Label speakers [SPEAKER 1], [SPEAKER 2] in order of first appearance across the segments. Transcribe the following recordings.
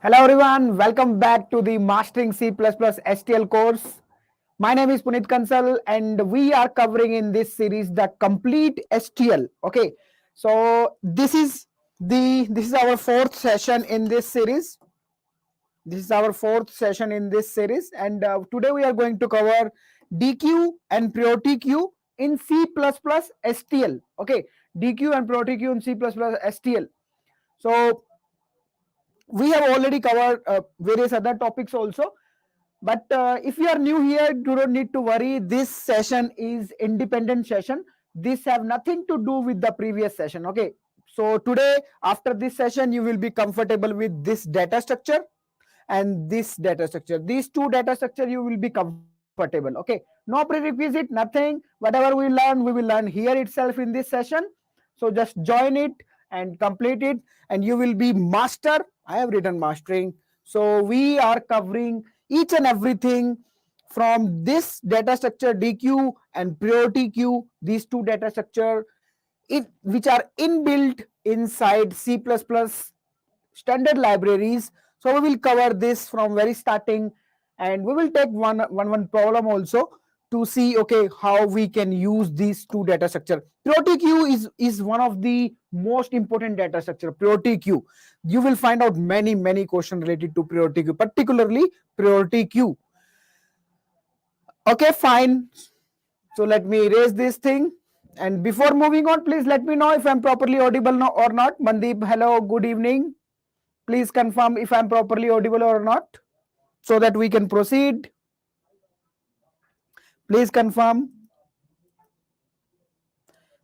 [SPEAKER 1] Hello everyone, welcome back to the Mastering C++ STL course. My name is Punit Kansal and we are covering in this series the complete STL. Okay, so this is our fourth session in this series. And today we are going to cover Deque and Priority Queue in C++ STL. Okay, Deque and Priority Queue in C++ STL. So we have already covered various other topics also, but if you are new here, you don't need to worry. This session is independent session. This have nothing to do with the previous session. Okay, so today after this session you will be comfortable with this data structure and this data structure. These two data structure you will be comfortable. Okay, no prerequisite, nothing. Whatever we will learn here itself in this session. So just join it and complete it and you will be master. I have written mastering. So we are covering each and everything from this data structure DQ and priority queue, these two data structure which are inbuilt inside C++ standard libraries. So we will cover this from very starting, and we will take one problem also to see okay how we can use these two data structure. Priority queue is one of the most important data structure. Priority queue, you will find out many questions related to priority queue, particularly priority queue. Okay, fine. So let me erase this thing. And before moving on, please let me know if I'm properly audible or not. Mandeep, hello, good evening. Please confirm if I'm properly audible or not so that we can proceed. Please confirm.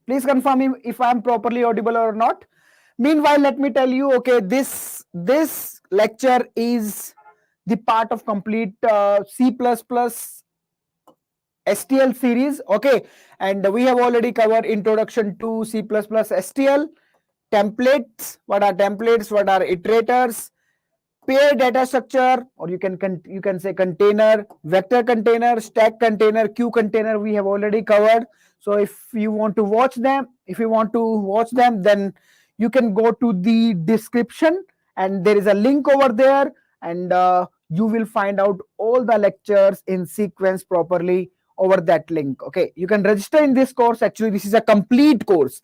[SPEAKER 1] Please confirm if I'm properly audible or not. Meanwhile, let me tell you, okay, this lecture is the part of complete C++ STL series. Okay, and we have already covered introduction to C++ STL, templates, what are templates, what are iterators, pair data structure, or you can say container, vector container, stack container, queue container, we have already covered. So if you want to watch them, then you can go to the description and there is a link over there, and you will find out all the lectures in sequence properly over that link. Okay, you can register in this course. Actually, this is a complete course.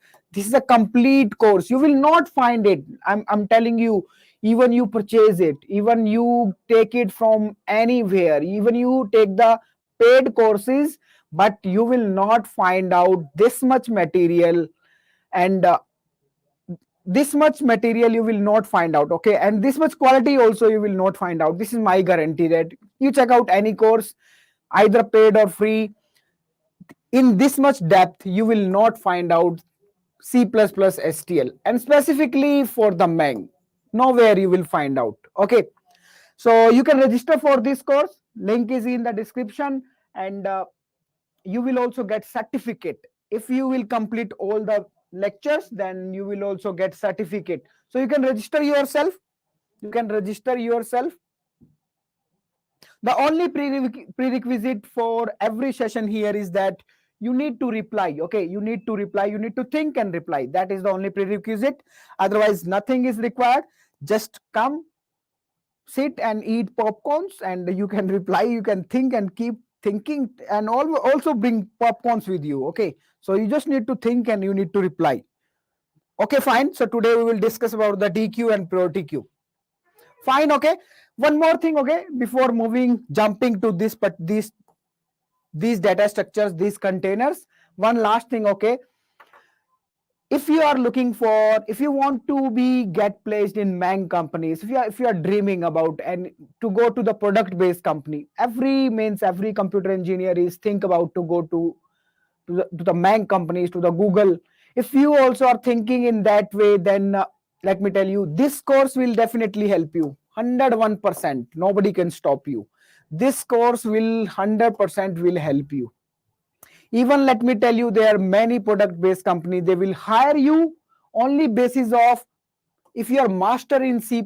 [SPEAKER 1] You will not find it, I'm telling you. Even you purchase it, even you take it from anywhere, even you take the paid courses, but you will not find out this much material, and this much material you will not find out. Okay, and this much quality also you will not find out. This is my guarantee that you check out any course, either paid or free, in this much depth you will not find out C++ STL, and specifically for the MAANG. Nowhere you will find out. Okay, so you can register for this course. Link is in the description, and you will also get certificate. If you will complete all the lectures, then you will also get certificate. So you can register yourself. The only prerequisite for every session here is that you need to reply. Okay, you need to think and reply. That is the only prerequisite. Otherwise nothing is required. Just come, sit and eat popcorns, and you can reply, you can think and keep thinking, and also bring popcorns with you. Okay, so you just need to think and you need to reply. Okay, fine. So today we will discuss about the DQ and priority queue. Fine. Okay, one more thing. Okay, before jumping to this, but these data structures, these containers, one last thing. Okay, if you are looking for, if you want to get placed in MAANG companies, if you are dreaming about and to go to the product based company, every computer engineer is think about to go to the MAANG companies, to the Google. If you also are thinking in that way, then let me tell you, this course will definitely help you 101%. Nobody can stop you. This course will 100% will help you. Even let me tell you, there are many product based companies, they will hire you only basis of if you are master in C++,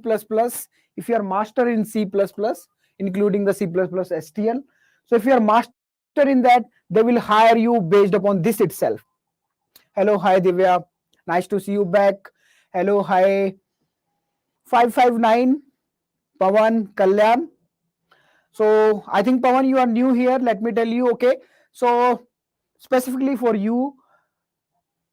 [SPEAKER 1] including the C++ STL. So if you are master in that, they will hire you based upon this itself. Hello, hi Divya, nice to see you back. Hello, hi 559, Pawan, Kalyan. So I think Pawan, you are new here. Let me tell you, okay. So specifically for you,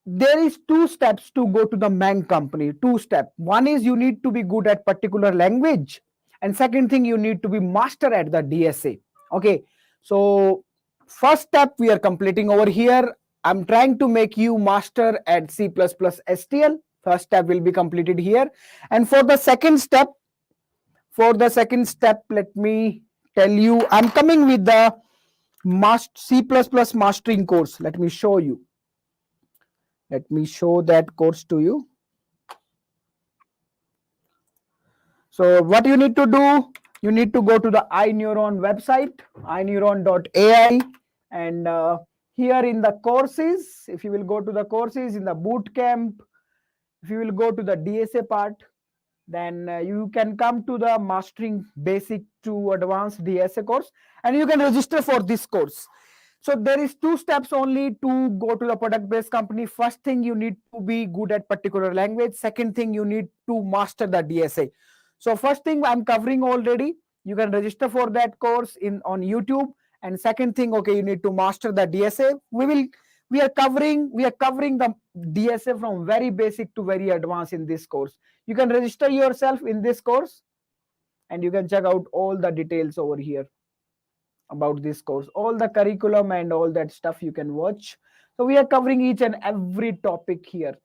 [SPEAKER 1] there is two steps to go to the MAANG company. Two steps. One is you need to be good at particular language, and second thing you need to be master at the DSA. Okay. So first step we are completing over here. I'm trying to make you master at C++ STL. First step will be completed here, and for the second step, let me tell you, I'm coming with the C++ mastering course. Let me show you. Let me show that course to you. So what you need to do, you need to go to the iNeuron website, iNeuron.ai, and here in the courses, if you will go to the courses in the boot camp, if you will go to the DSA part, then you can come to the mastering basic to advanced DSA course, and you can register for this course. So there is two steps only to go to the product based company. First thing, you need to be good at particular language. Second thing, you need to master the DSA. So first thing I'm covering already. You can register for that course on YouTube. And second thing, okay, you need to master the DSA. We are covering the DSA from very basic to very advanced in this course. You can register yourself in this course, and you can check out all the details over here about this course, all the curriculum and all that stuff you can watch. So we are covering each and every topic here.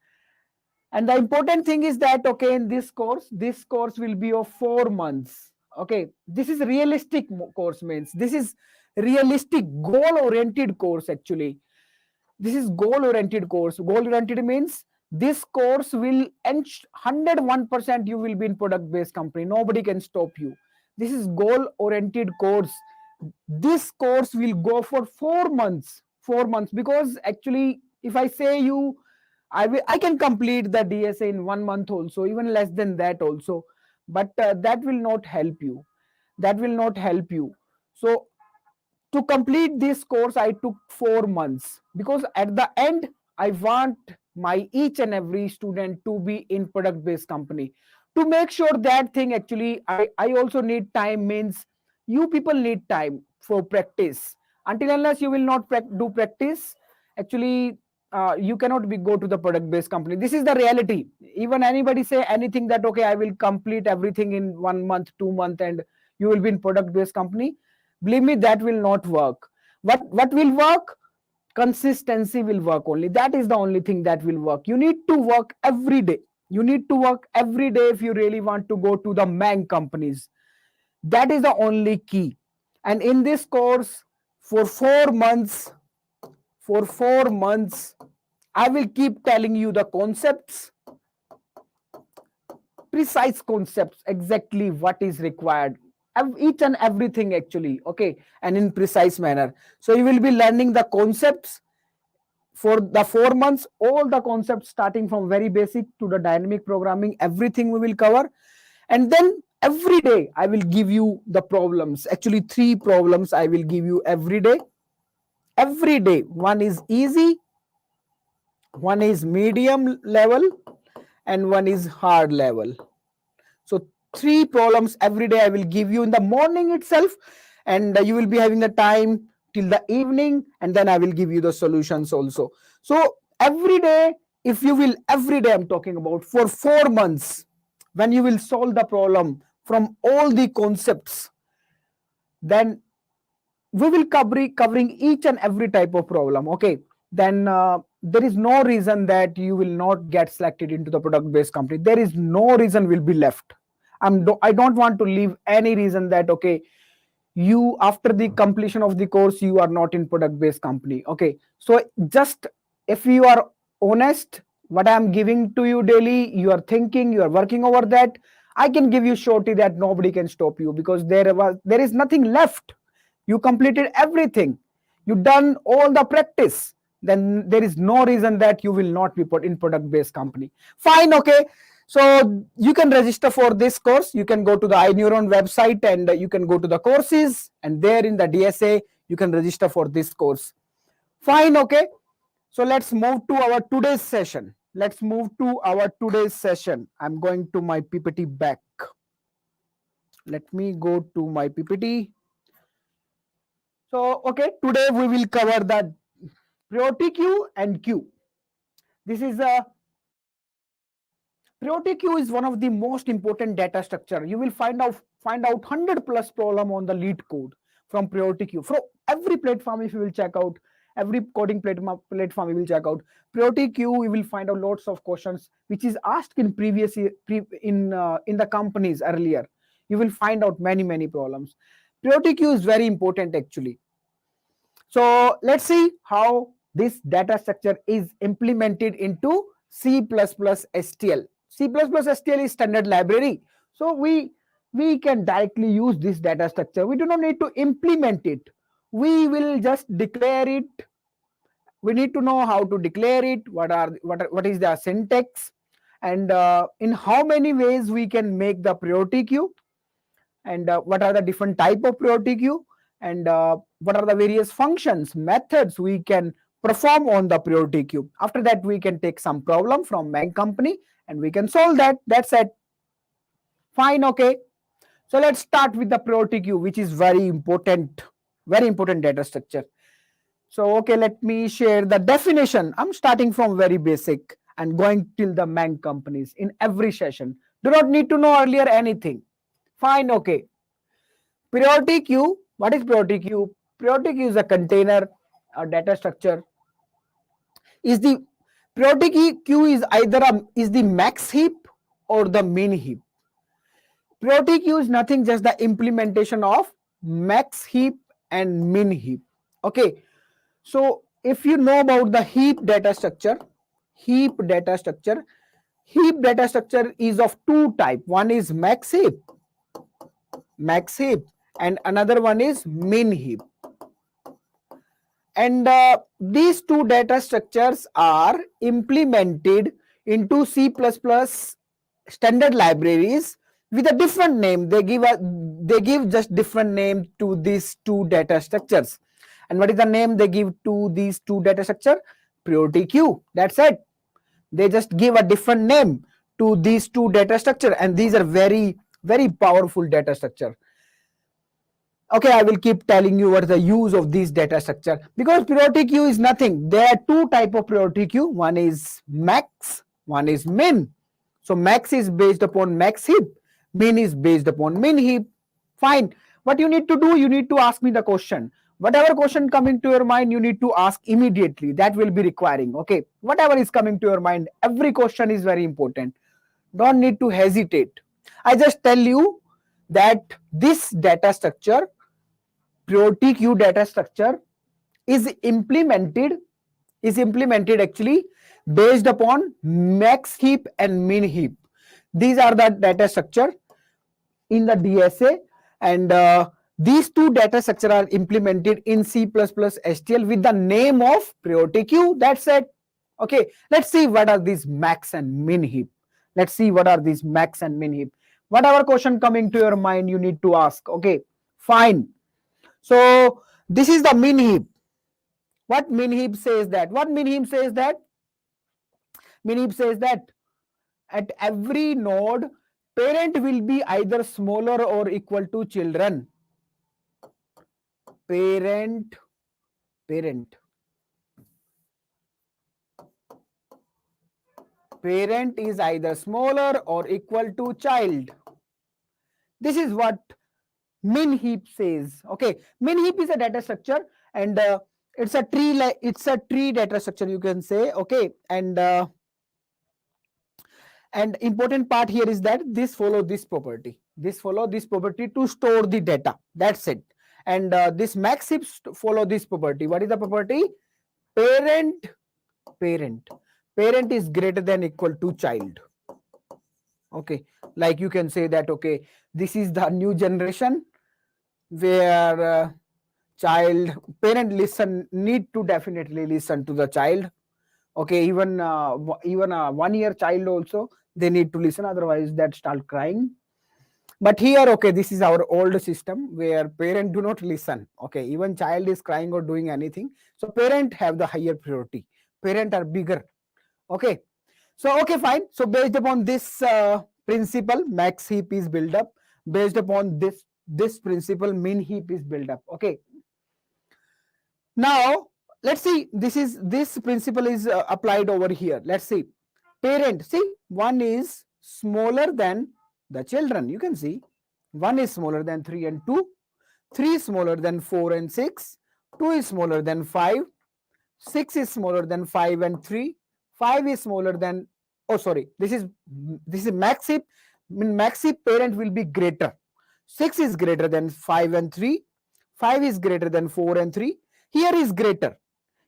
[SPEAKER 1] And the important thing is that, okay, in this course will be of 4 months. Okay, this is realistic course, means this is realistic goal oriented course. Actually, this is goal oriented course. Goal oriented means this course will 101% you will be in product based company. Nobody can stop you. This is goal oriented course. This course will go for 4 months. 4 months, because actually if I say you, I can complete the DSA in 1 month also, even less than that also, but that will not help you. That will not help you. So to complete this course I took 4 months, because at the end I want my each and every student to be in product based company. To make sure that thing, actually I also need time, means you people need time for practice. Until unless you will not do practice, actually you cannot go to the product based company. This is the reality. Even anybody say anything that, okay, I will complete everything in 1 month, 2 month, and you will be in product based company, believe me, that will not work. What will work? Consistency will work only. That is the only thing that will work. You need to work every day. You need to work every day if you really want to go to the MAANG companies. That is the only key. And in this course, for 4 months, I will keep telling you the concepts, precise concepts, exactly what is required, each and everything actually, okay, and in precise manner. So you will be learning the concepts for the 4 months, all the concepts starting from very basic to the dynamic programming, everything we will cover. And then every day I will give you the problems. Actually 3 problems I will give you every day. Every day, one is easy, one is medium level, and one is hard level. So 3 problems every day I will give you in the morning itself, and you will be having the time till the evening, and then I will give you the solutions also. So every day, if you will, every day I'm talking about for 4 months, when you will solve the problem from all the concepts, then we will covering each and every type of problem. Okay, then there is no reason that you will not get selected into the product based company. There is no reason will be left. I don't want to leave any reason that, okay, you after the completion of the course you are not in product based company. Okay, so just if you are honest, what I am giving to you daily, you are thinking, you are working over that, I can give you surety that nobody can stop you, because there is nothing left. You completed everything, you done all the practice, then there is no reason that you will not be put in product based company. Fine, okay. So you can register for this course. You can go to the iNeuron website, and you can go to the courses, and there in the DSA you can register for this course. Fine, okay. So let's move to our today's session. I'm going to my PPT back. Let me go to my PPT. So, okay, today we will cover the priority queue and queue. This is a priority queue is one of the most important data structure. You will find out 100 plus problem on the lead code from priority queue. From every platform, if you will check out every coding platform, you will check out priority queue. You will find out lots of questions which is asked in in the companies earlier. You will find out many problems. Priority queue is very important actually. So let's see how this data structure is implemented into C++ STL. C++ STL is standard library. So we can directly use this data structure. We do not need to implement it. We will just declare it. We need to know how to declare it, what is the syntax, and in how many ways we can make the priority queue, and what are the different type of priority queue, and what are the various functions, methods we can perform on the priority queue. After that, we can take some problem from MAANG company and we can solve that. That's it. Fine, okay. So let's start with the priority queue, which is very important data structure. So, okay, let me share the definition. I'm starting from very basic and going till the MAANG companies in every session. Do not need to know earlier anything. Fine, okay. Priority queue. What is priority queue? Priority queue is a container, a data structure. Is the priority queue is either is the max heap or the min heap. Priority queue is nothing, just the implementation of max heap and min heap. Okay. So if you know about the heap data structure, heap data structure is of two type. One is max heap, and another one is min heap. And these two data structures are implemented into C++ standard libraries with a different name. They give just different name to these two data structures. And what is the name they give to these two data structure? Priority queue. That's it. They just give a different name to these two data structure, and these are very powerful data structure. Okay, I will keep telling you what is the use of this data structure, because priority queue is nothing. There are two type of priority queue. One is max, one is min. So max is based upon max heap, min is based upon min heap. Fine. What you need to do, you need to ask me the question. Whatever question coming to your mind, you need to ask immediately. That will be requiring. Okay, whatever is coming to your mind, every question is very important. Don't need to hesitate. I just tell you that this data structure, priority queue data structure, is implemented actually based upon max heap and min heap. These are the data structure in the DSA, and these two data structure are implemented in C++ STL with the name of priority queue. That's it. Okay, let's see what are these max and min heap. Let's see what are these max and min heap. Whatever question coming to your mind, you need to ask. Okay, fine. So this is the min heap. What min heap says that? Min heap says that at every node, parent will be either smaller or equal to children. Parent is either smaller or equal to child. This is what min heap says. Okay, min heap is a data structure, and it's a tree data structure, you can say. Okay, and important part here is that this follow this property to store the data. That's it. And this max heap follow this property. What is the property? Parent is greater than equal to child. Okay, like you can say that, okay, this is the new generation where parent need to definitely listen to the child. Okay, even a 1 year child also, they need to listen, otherwise that start crying. But here, okay, this is our old system where parent do not listen. Okay, even child is crying or doing anything, so parent have the higher priority. Parent are bigger. Okay, so okay, fine. So based upon this principle, max heap is built up. based upon this principle, min heap is built up. Okay. Now let's see, this principle is applied over here. Let's see, parent, see, one is smaller than the children. You can see one is smaller than 3 and 2, 3 is smaller than 4 and 6, 2 is smaller than 5, 6 is smaller than 5 and 3, 5 is smaller than, oh sorry, this is max heap. In max heap, parent will be greater. 6 is greater than 5 and 3, 5 is greater than 4 and 3. Here is greater.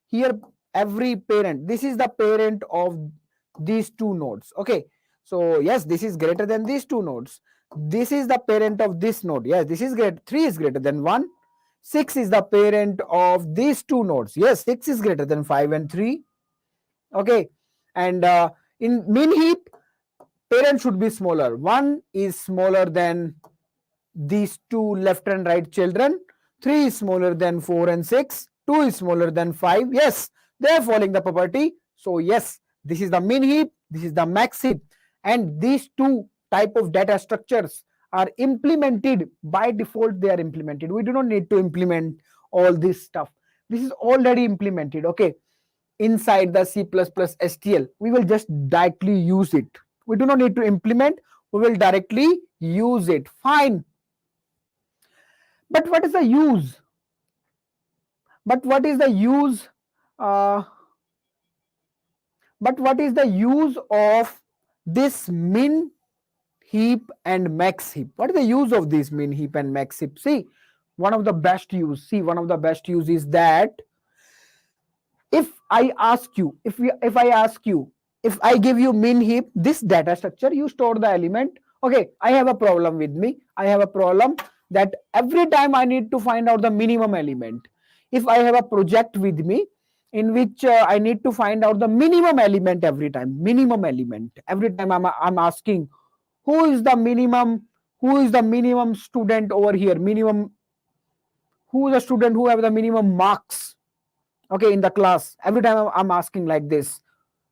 [SPEAKER 1] Here every parent, this is the parent of these two nodes. Okay, so yes, this is greater than these two nodes. This is the parent of this node. Yes, this is great. 3 is greater than 1. 6 is the parent of these two nodes. Yes, 6 is greater than 5 and 3. Okay, and in min heap, parent should be smaller. 1 is smaller than these two left and right children. 3 is smaller than 4 and 6. 2 is smaller than 5. Yes, they are following the property. So yes, this is the min heap, this is the max heap, and these two type of data structures are implemented by default. They are implemented. We do not need to implement all this stuff. This is already implemented. Okay, inside the C++ STL, we will just directly use it. We do not need to implement. We will directly use it. Fine. But what is the use? But what is the use? But what is the use of this min heap and max heap? What is the use of this min heap and max heap? See, one of the best use. See, one of the best use is that if I ask you, if I give you min heap, this data structure, you store the element. Okay, I have a problem with me. I have a problem that every time I need to find out the minimum element. If I have a project with me in which I need to find out the minimum element every time, every time I'm asking who is the minimum student over here, who is the student who have the minimum marks, okay, in the class. Every time I'm asking like this,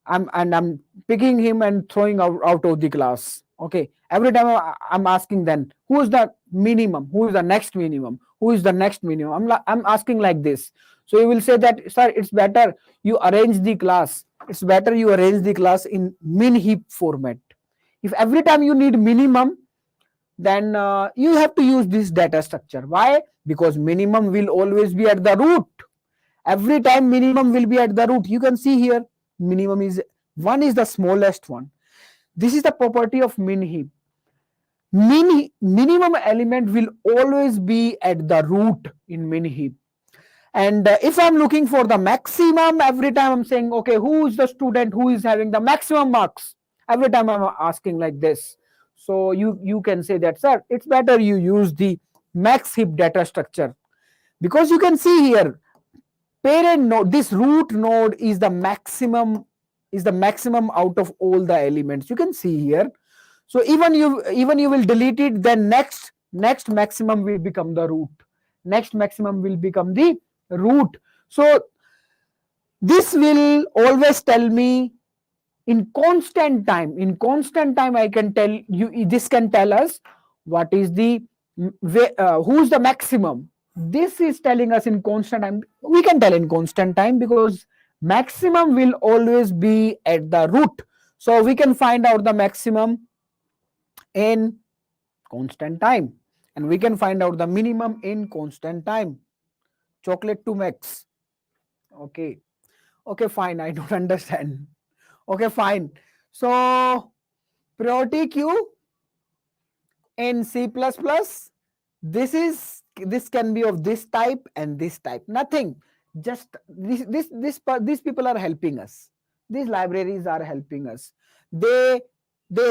[SPEAKER 1] I'm picking him and throwing out of the class. Okay, every time I'm asking, then who is the minimum, who is the next minimum, who is the next minimum, I'm asking like this. So you will say that, sir, it's better you arrange the class, in min heap format. If every time you need minimum, then you have to use this data structure. Why? Because minimum will always be at the root. Every time minimum will be at the root. You can see here, minimum is 1 is the smallest one. This is the property of min heap. Minimum element will always be at the root in min heap. And if I'm looking for the maximum, every time I'm saying, okay, who is the student who is having the maximum marks? Every time I'm asking like this. So you can say that, sir, it's better you use the max heap data structure, because you can see here, parent node, this root node is the maximum out of all the elements. You can see here. So even you will delete it, then next maximum will become the root. Next maximum will become the root. So this will always tell me in constant time. I can tell you, this can tell us what is the who's the maximum. This is telling us in constant time. We can tell in constant time because maximum will always be at the root. So we can find out the maximum in constant time, and we can find out the minimum in constant time. Chocolate to max. Okay, fine. I don't understand. Okay, fine. So priority queue in C++, this can be of this type and this type. Nothing. Just these people are helping us. These libraries are helping us. They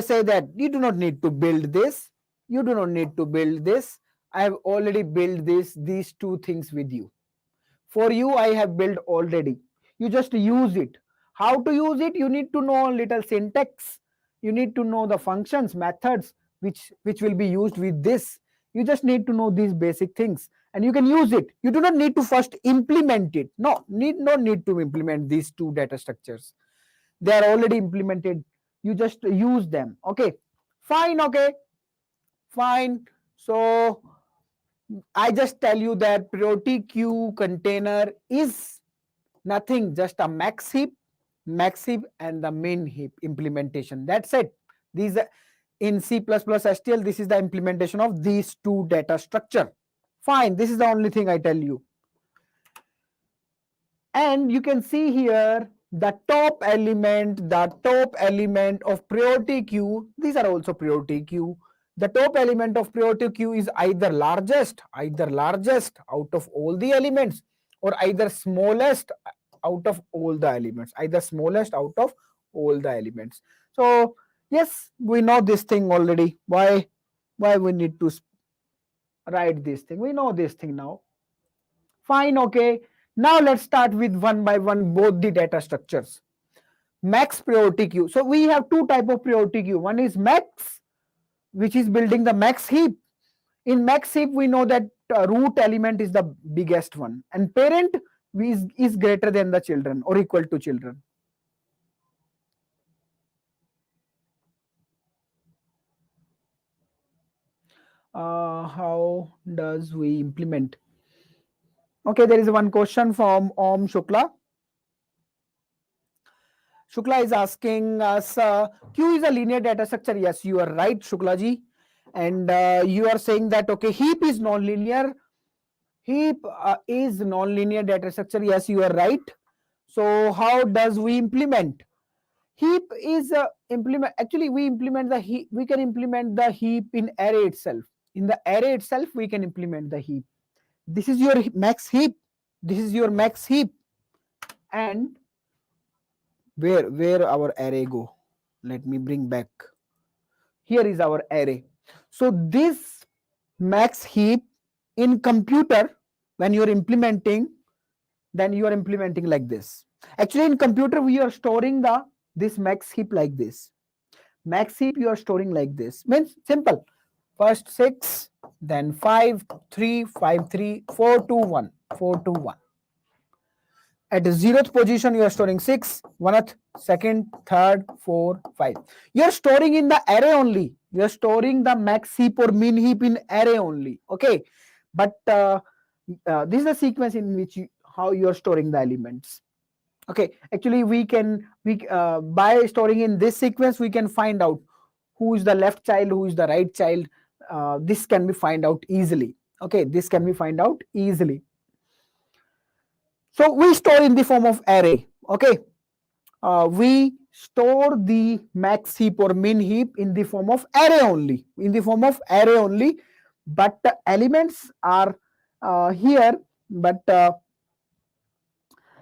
[SPEAKER 1] say that you do not need to build this. You do not need to build this. I have already built these two things with you. For you, I have built already. You just use it. How to use it? You need to know a little syntax. You need to know the functions, methods, which will be used with this. You just need to know these basic things, and you can use it. You do not need to first implement it. No need to implement these two data structures. They are already implemented. You just use them. Okay, fine. Okay, fine. So I just tell you that priority queue container is nothing, just a max heap and the main heap implementation. That's it. These are in C++ STL, this is the implementation of these two data structure. Fine, this is the only thing I tell you. And you can see here the top element of priority queue. These are also priority queue. The top element of priority queue is either largest out of all the elements, or either smallest out of all the elements, So yes, we know this thing already. Why we need to write this thing? We know this thing now. Fine, okay. Now let's start with one by one both the data structures. Max priority queue. So we have two type of priority queue. One is max, which is building the max heap. In max heap, we know that root element is the biggest one, and parent is greater than the children or equal to children. How does we implement? Okay, there is one question from Om Shukla. Shukla is asking us, Q is a linear data structure. Yes, you are right, Shukla ji. And you are saying that, okay, heap is non-linear. Heap is non-linear data structure. Yes, you are right. So how does we implement? Heap is actually we implement the heap. We can implement the heap in array itself. In the array itself, we can implement the heap. This is your max heap. This is your max heap. And where our array go? Let me bring back. Here is our array. So this max heap in computer, when you are implementing, then you are implementing like this. Actually, in computer, we are storing this max heap like this. Max heap you are storing like this. Means simple. First 6, then 5, 3, 5, 3, 4, 2, 1, 4, 2, 1. At the 0th position, you are storing 6, 1th, 2nd, 3rd, 4, 5. You are storing in the array only. You are storing the max heap or min heap in array only. Okay. But this is the sequence in which how you are storing the elements. Okay. Actually, by storing in this sequence, we can find out who is the left child, who is the right child. This can be find out easily. Okay. This can be find out easily. So we store in the form of array. Okay. We store the max heap or min heap in the form of array only. But the elements are here. But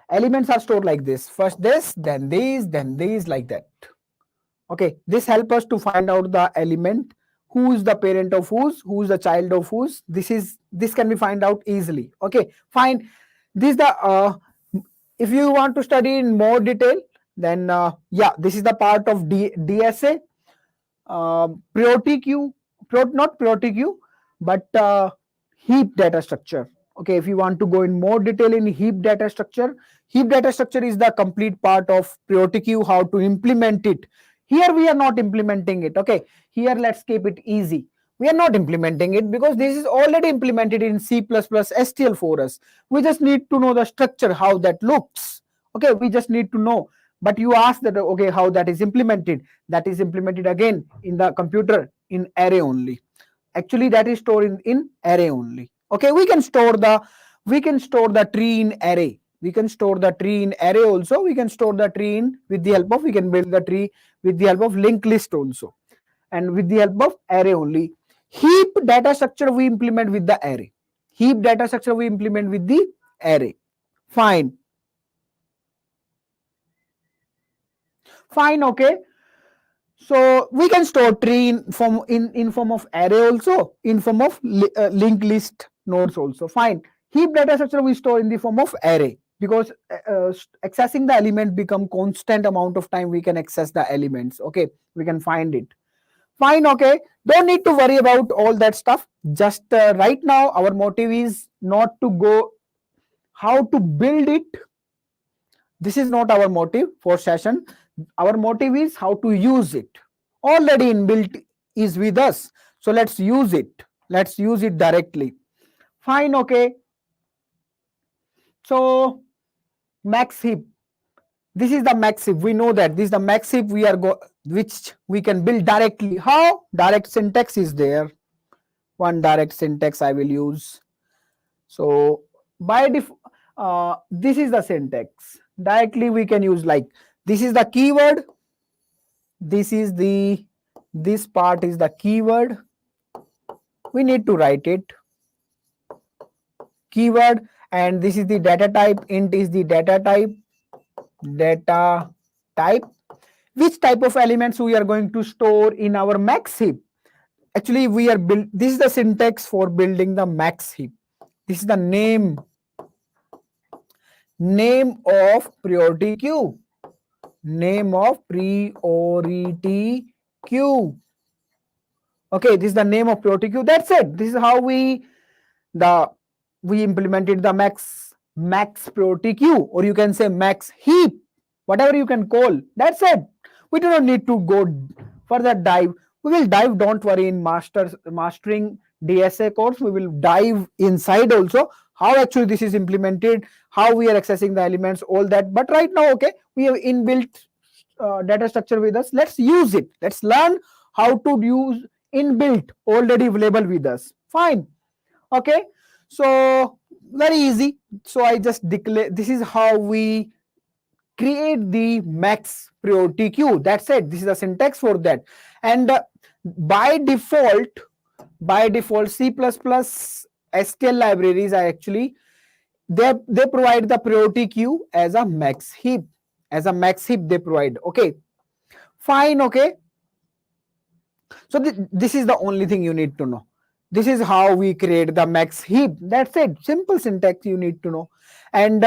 [SPEAKER 1] elements are stored like this. First this, then these, like that. Okay. This helps us to find out the element. Who is the parent of whose? Who is the child of whose? This can be find out easily. Okay. Fine. This the if you want to study in more detail, then yeah, this is the part of DSA, priority queue, not priority queue, but heap data structure. Okay, if you want to go in more detail in heap data structure is the complete part of priority queue, how to implement it. Here we are not implementing it. Okay, here let's keep it easy. We are not implementing it because this is already implemented in C++ STL for us. We just need to know the structure, how that looks. Okay, we just need to know. But you ask that, okay, how that is implemented. That is implemented again in the computer in array only. Actually, that is stored in array only. Okay, we can store the tree in array. We can store the tree in array also. We can store the tree in we can build the tree with the help of linked list also, and with the help of array only. Heap data structure we implement with the array. Fine. Okay. So we can store tree in form of array also, in form of linked list nodes also. Fine. Heap data structure we store in the form of array, because accessing the element become constant amount of time we can access the elements. Okay, we can find it. Fine, okay. Don't need to worry about all that stuff. Just right now, our motive is not to go how to build it. This is not our motive for session. Our motive is how to use it. Already inbuilt is with us. So let's use it. Let's use it directly. Fine, okay. So max heap. This is the max heap. We know that this is the max heap which we can build directly. How? Direct syntax is there. One direct syntax I will use. So by this is the syntax. Directly we can use like this is the keyword. This part is the keyword. We need to write it. Keyword, and this is the data type. Int is the data type. Data type. Which type of elements we are going to store in our max heap? Actually, this is the syntax for building the max heap. This is the name of priority queue. Name of priority queue. Okay, this is the name of priority queue. That's it. This is how we implemented the max priority queue, or you can say max heap, whatever you can call. That's it. We do not need to go further dive. We will dive, don't worry, in mastering DSA course. We will dive inside also how actually this is implemented, how we are accessing the elements, all that. But right now, okay, we have inbuilt data structure with us. Let's use it. Let's learn how to use inbuilt already available with us. Fine. Okay, so very easy. So I just declare, this is how we create the max priority queue. That's it. This is the syntax for that. And by default C++ STL libraries are actually they provide the priority queue as a max heap. As a max heap they provide. Okay, fine. Okay, so this is the only thing you need to know. This is how we create the max heap. That's it. Simple syntax you need to know. And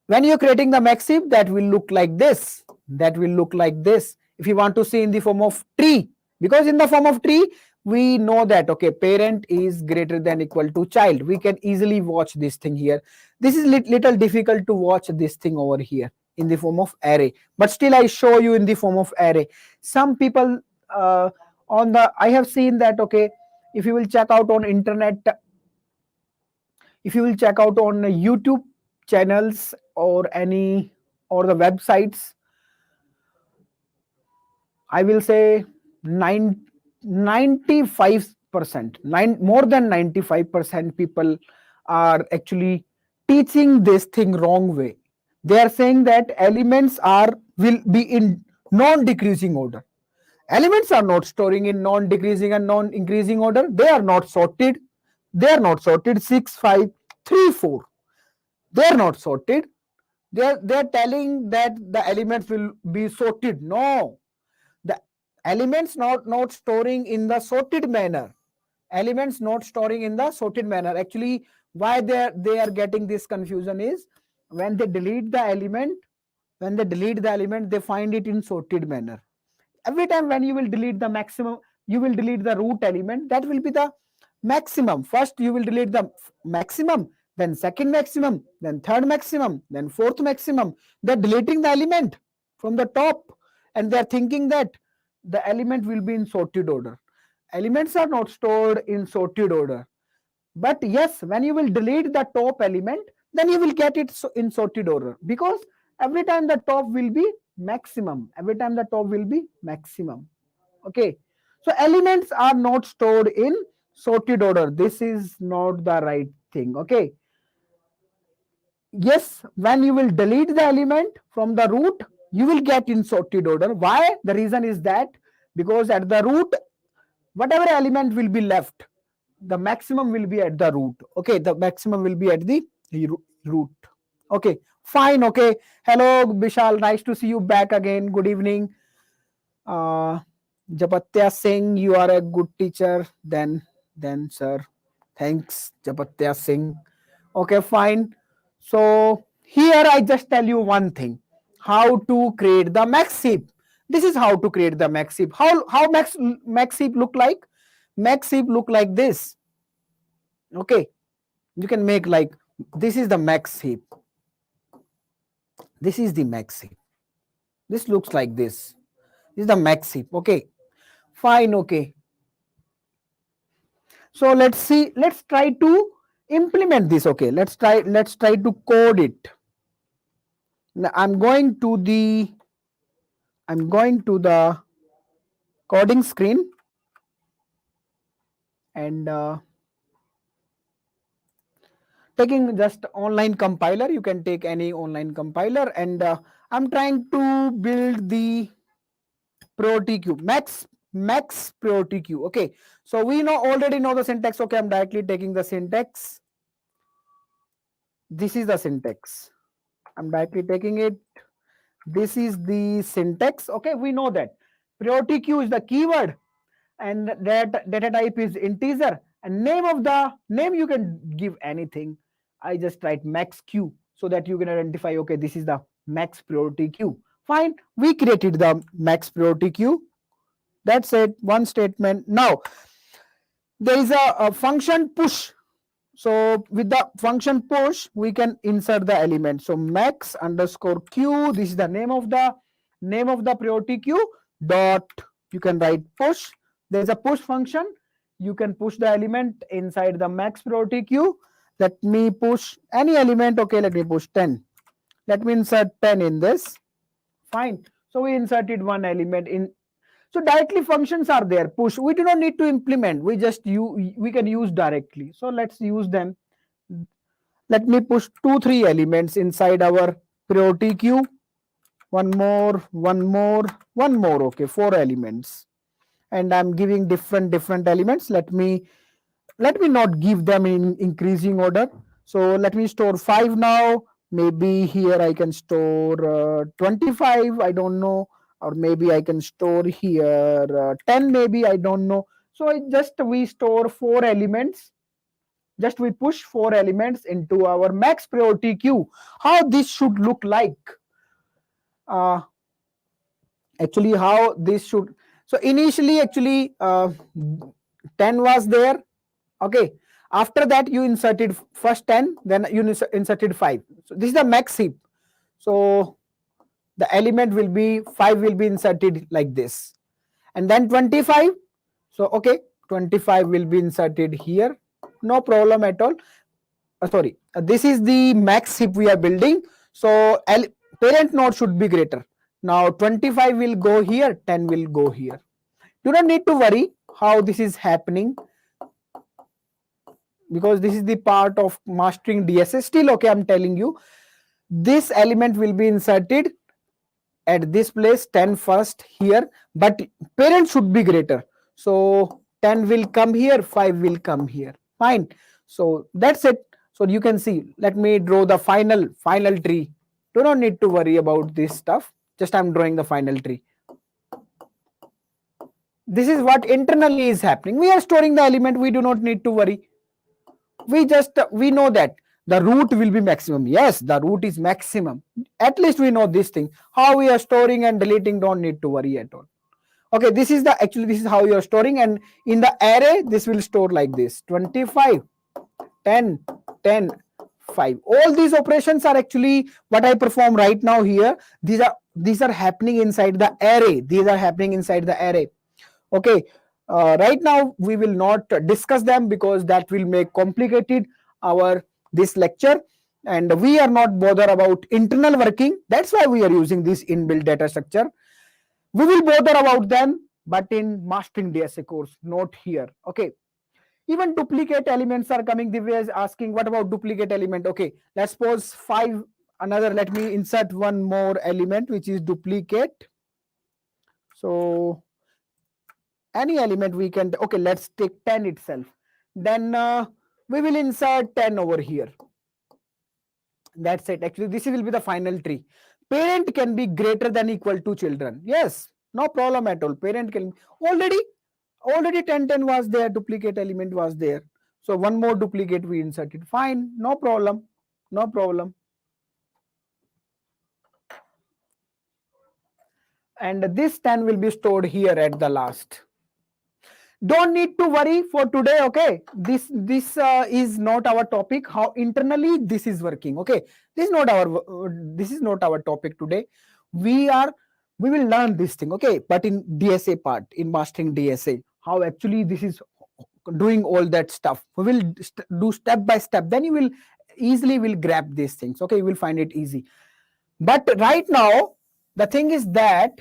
[SPEAKER 1] when you're creating the max heap, that will look like this. That will look like this. If you want to see in the form of tree, because in the form of tree, we know that, okay, parent is greater than equal to child. We can easily watch this thing here. This is little difficult to watch this thing over here in the form of array. But still I show you in the form of array. Some people I have seen that, okay, if you will check out on internet, if you will check out on YouTube channels or the websites, I will say 95%, more than 95% people are actually teaching this thing wrong way. They are saying that elements will be in non-decreasing order. Elements are not storing in non-decreasing and non-increasing order. They are not sorted. They are not sorted 6, 5, 3, 4. They are not sorted. They are telling that the elements will be sorted. No, the elements not storing in the sorted manner. Elements not storing in the sorted manner. Actually, why they are getting this confusion is when they delete the element. When they delete the element, they find it in sorted manner. Every time when you will delete the maximum, you will delete the root element, that will be the maximum. First you will delete the maximum, then second maximum, then third maximum, then fourth maximum. They're deleting the element from the top, and they're thinking that the element will be in sorted order. Elements are not stored in sorted order. But yes, when you will delete the top element, then you will get it in sorted order, because every time the top will be maximum. Every time the top will be maximum. Okay. So elements are not stored in sorted order. This is not the right thing. Okay. Yes, when you will delete the element from the root, you will get in sorted order. Why? The reason is that because at the root, whatever element will be left, the maximum will be at the root. Okay, the maximum will be at the root. Okay, fine. Okay, hello Bishal, nice to see you back again. Good evening. Japatya Singh, you are a good teacher. Then sir, thanks Japatya Singh. Okay, fine. So here I just tell you one thing: how to create the max heap. This is how to create the max heap. How max heap look like? Max heap look like this. Okay, you can make like this is the max heap. This is the max heap. This looks like this. This is the max heap. Okay, fine. Okay, So let's see, let's try to implement this. Okay, let's try to code it. Now I'm going to the coding screen, and taking just online compiler. You can take any online compiler, and I'm trying to build the priority queue, max priority queue. Okay, so we already know the syntax. Okay, I'm directly taking the syntax. This is the syntax. I'm directly taking it. This is the syntax. Okay, we know that priority queue is the keyword, and that data type is integer, and name you can give anything. I just write max queue so that you can identify, okay, this is the max priority queue. Fine, we created the max priority queue. That's it, one statement. Now there is a function push. So with the function push, we can insert the element. So max underscore queue, this is the name of the priority queue. Dot, you can write push. There's a push function. You can push the element inside the max priority queue. Let me push any element. Okay, let me push 10. Let me insert 10 in this. Fine. So we inserted one element in. So directly functions are there. Push. We do not need to implement. We can use directly. So let's use them. Let me push 3 elements inside our priority queue. One more, one more, one more. Okay, 4 elements. And I'm giving different elements. Let me not give them in increasing order. So let me store 5 now. Maybe here I can store 25. I don't know. Or maybe I can store here 10. Maybe I don't know. So we store 4 elements. Just we push 4 elements into our max priority queue. How this should look like? Uh, Actually, how this should. So initially, actually, 10 was there. Okay. After that, you inserted first 10, then you inserted 5. So this is the max heap. So the element will be 5 will be inserted like this, and then 25. So okay, 25 will be inserted here. No problem at all. Sorry, this is the max heap we are building. So parent node should be greater. Now 25 will go here, 10 will go here. You don't need to worry how this is happening, because this is the part of mastering DSA. Still, okay, I'm telling you, this element will be inserted at this place, 10 first here, but parent should be greater. So 10 will come here, 5 will come here. Fine. So that's it. So you can see, let me draw the final tree. Do not need to worry about this stuff. Just I'm drawing the final tree. This is what internally is happening. We are storing the element. We do not need to worry. We know that the root will be maximum. Yes, the root is maximum. At least we know this thing. How we are storing and deleting, don't need to worry at all. Okay, this is how you are storing, and in the array this will store like this: 25, 10, 10, 5. All these operations are actually what I perform right now here. These are happening inside the array. These are happening inside the array. Okay, right now we will not discuss them because that will make complicated this lecture, and we are not bothered about internal working. That's why we are using this inbuilt data structure. We will bother about them, but in mastering DSA course, not here. Okay. Even duplicate elements are coming. Divya is asking, what about duplicate element? Okay, let's suppose 5. Let me insert one more element, which is duplicate. So any element we can, okay, let's take 10 itself. Then we will insert 10 over here. That's it. Actually, this will be the final tree. Parent can be greater than equal to children. Yes, no problem at all. Parent can already 10 10 was there. Duplicate element was there. So one more duplicate we inserted. Fine, no problem. No problem. And this 10 will be stored here at the last. Don't need to worry for today. Okay, this is not our topic. How internally this is working. Okay, this is not our topic today. We will learn this thing. Okay, but in DSA part, in mastering DSA, how actually this is doing all that stuff. We will do step by step, then you will easily will grab these things. Okay, you will find it easy. But right now the thing is that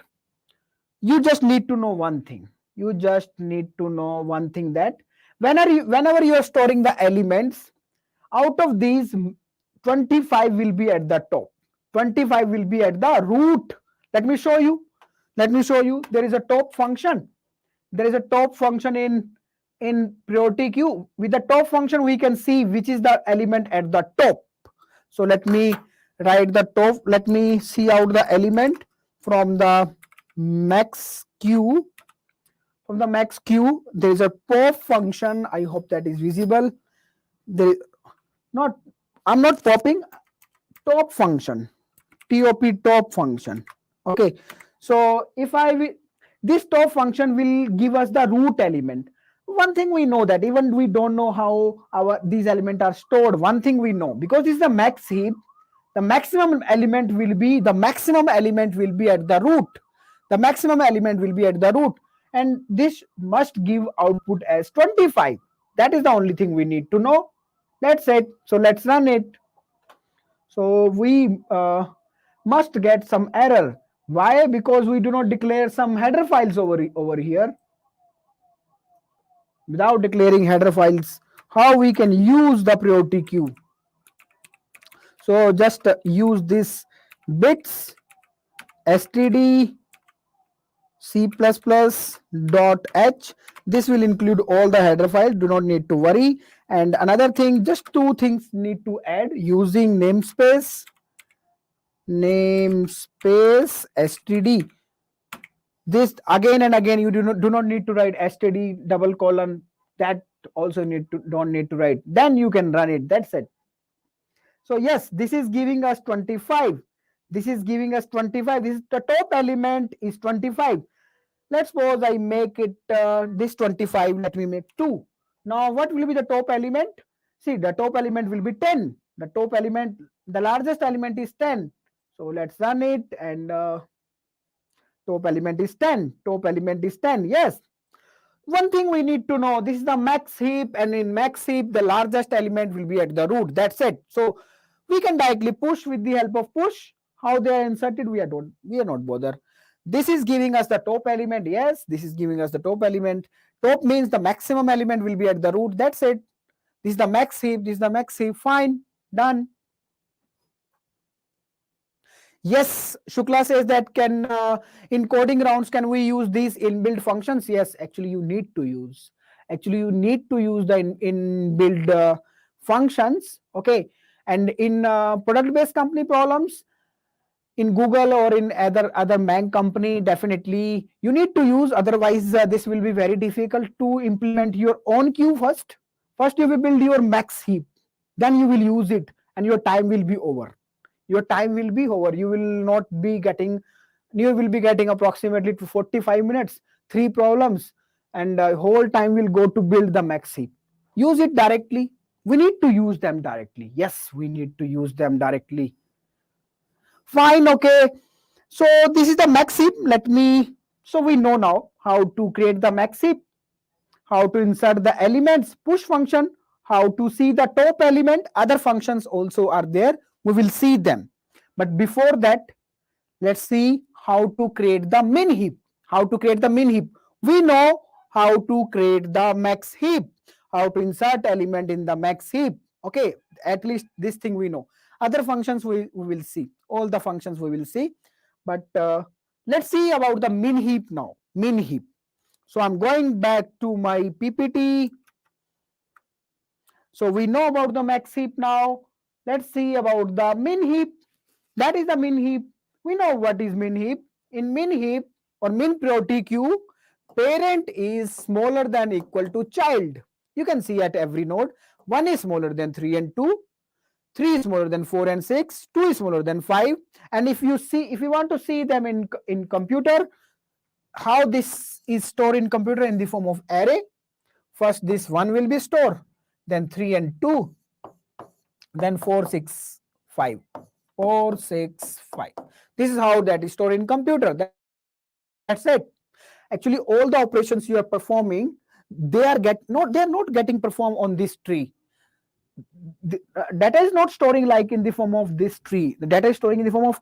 [SPEAKER 1] you just need to know one thing. You just need to know one thing, that whenever you are storing the elements, out of these 25 will be at the top, 25 will be at the root. Let me show you. There is a top function. There is a top function in priority queue. With the top function we can see which is the element at the top. So let me write the top. Let me see out the element from the max queue. From the max queue there is a pop function. I hope that is visible. There not I'm not popping. Top function, top function. Okay, so if this top function will give us the root element. One thing we know, that even we don't know how these elements are stored. One thing we know, because this is the max heap, the maximum element will be at the root. The maximum element will be at the root, and this must give output as 25. That is the only thing we need to know. That's it. So let's run it. So we must get some error. Why? Because we do not declare some header files over here. Without declaring header files, how we can use the priority queue? So just use this bits std c++.h. This will include all the header files. Do not need to worry. And another thing, just two things need to add using namespace std. This again and again, you do not need to write std double colon. That also don't need to write. Then you can run it. That's it. So yes, this is giving us 25. This is giving us 25. This is the top element is 25. Let's suppose I make it this 25. Let me make 2. Now what will be the top element? See, the top element will be 10. The top element, the largest element is 10. So let's run it, and top element is 10. Top element is 10. Yes. One thing we need to know, this is the max heap, and in max heap the largest element will be at the root. That's it. So we can directly push with the help of push. How they are inserted, we are not bothered. This is giving us the top element. Yes, this is giving us the top element. Top means the maximum element will be at the root. That's it. This is the max heap. This is the max heap. Fine. Done. Yes, Shukla says that in coding rounds, can we use these inbuilt functions? Yes, actually you need to use. the inbuilt functions. Okay, and in product-based company problems, in Google or in other MAANG company, definitely you need to use. Otherwise, this will be very difficult to implement your own queue first. First, you will build your max heap. Then you will use it, and your time will be over. You will be getting approximately to 45 minutes, 3 problems, and whole time will go to build the max heap. Use it directly. We need to use them directly. Yes, we need to use them directly. Fine. Okay, so this is the max heap. So we know now how to create the max heap, how to insert the elements, push function, how to see the top element. Other functions also are there. We will see them. But before that, let's see how to create the min heap. We know how to create the max heap, how to insert element in the max heap. Okay, at least this thing we know. Other functions we will see. All the functions we will see. But let's see about the min heap now. Min heap. So I'm going back to my PPT. So we know about the max heap now. Let's see about the min heap. That is the min heap. We know what is min heap. In min heap or min priority queue, parent is smaller than equal to child. You can see at every node, 1 is smaller than 3 and 2, 3 is smaller than 4 and 6, 2 is smaller than 5. And if you want to see them in computer, how this is stored in computer in the form of array. First this 1 will be stored, then 3 and 2, then 4, 6, 5. 4, 6, 5. This is how that is stored in computer. That's it. Actually, all the operations you are performing, they are not getting performed on this tree. The data is not storing like in the form of this tree. The data is storing in the form of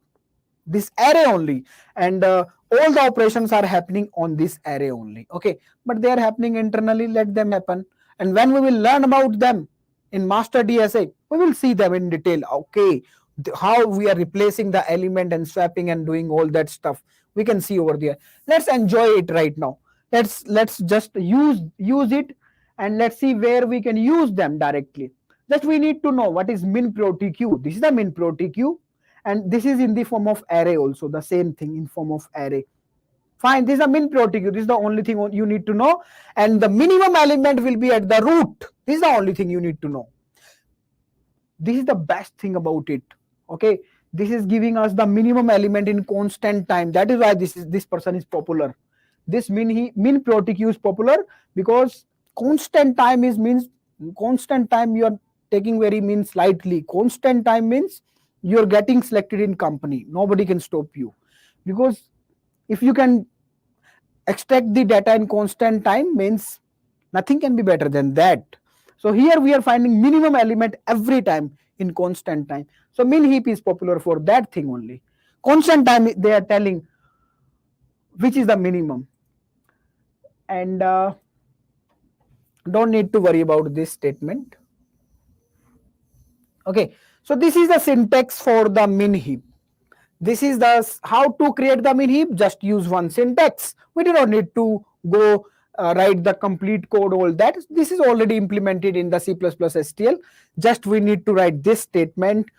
[SPEAKER 1] this array only, and all the operations are happening on this array only. Okay, but they are happening internally. Let them happen, and when we will learn about them in master DSA, we will see them in detail. Okay, how we are replacing the element and swapping and doing all that stuff, we can see over there. Let's enjoy it right now. Let's just use it, and let's see where we can use them directly. Just we need to know what is min priority queue. This is the min priority queue, and this is in the form of array also, the same thing in form of array. Fine, this is a min priority queue. This is the only thing you need to know, and the minimum element will be at the root. This is the only thing you need to know. This is the best thing about it. Okay, this is giving us the minimum element in constant time. That is why this person is popular. This min priority queue is popular because constant time means constant time you are taking very means slightly. Constant time means you're getting selected in company. Nobody can stop you, because if you can extract the data in constant time, means nothing can be better than that. So here we are finding minimum element every time in constant time. So min heap is popular for that thing only. Constant time they are telling which is the minimum, and don't need to worry about this statement. Okay, so this is the syntax for the min heap. This is the how to create the min heap. Just use one syntax. We do not need to go write the complete code, all that. This is already implemented in the C++ STL. Just we need to write this statement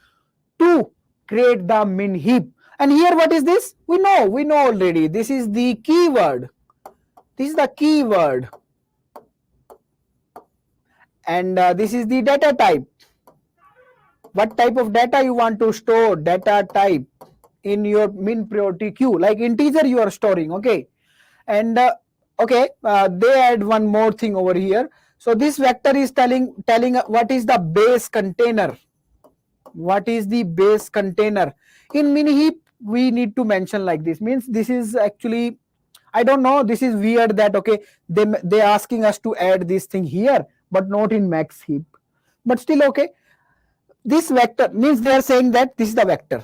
[SPEAKER 1] to create the min heap. And here what is this? We know already. This is the keyword. This is the keyword. And this is the data type. What type of data you want to store? Data type in your min priority queue, like integer you are storing. Okay, and they add one more thing over here. So this vector is telling what is the base container. What is the base container in min heap? We need to mention like this. Means this is actually, I don't know, this is weird that okay, they asking us to add this thing here but not in max heap, but still okay. This vector means they are saying that this is the vector.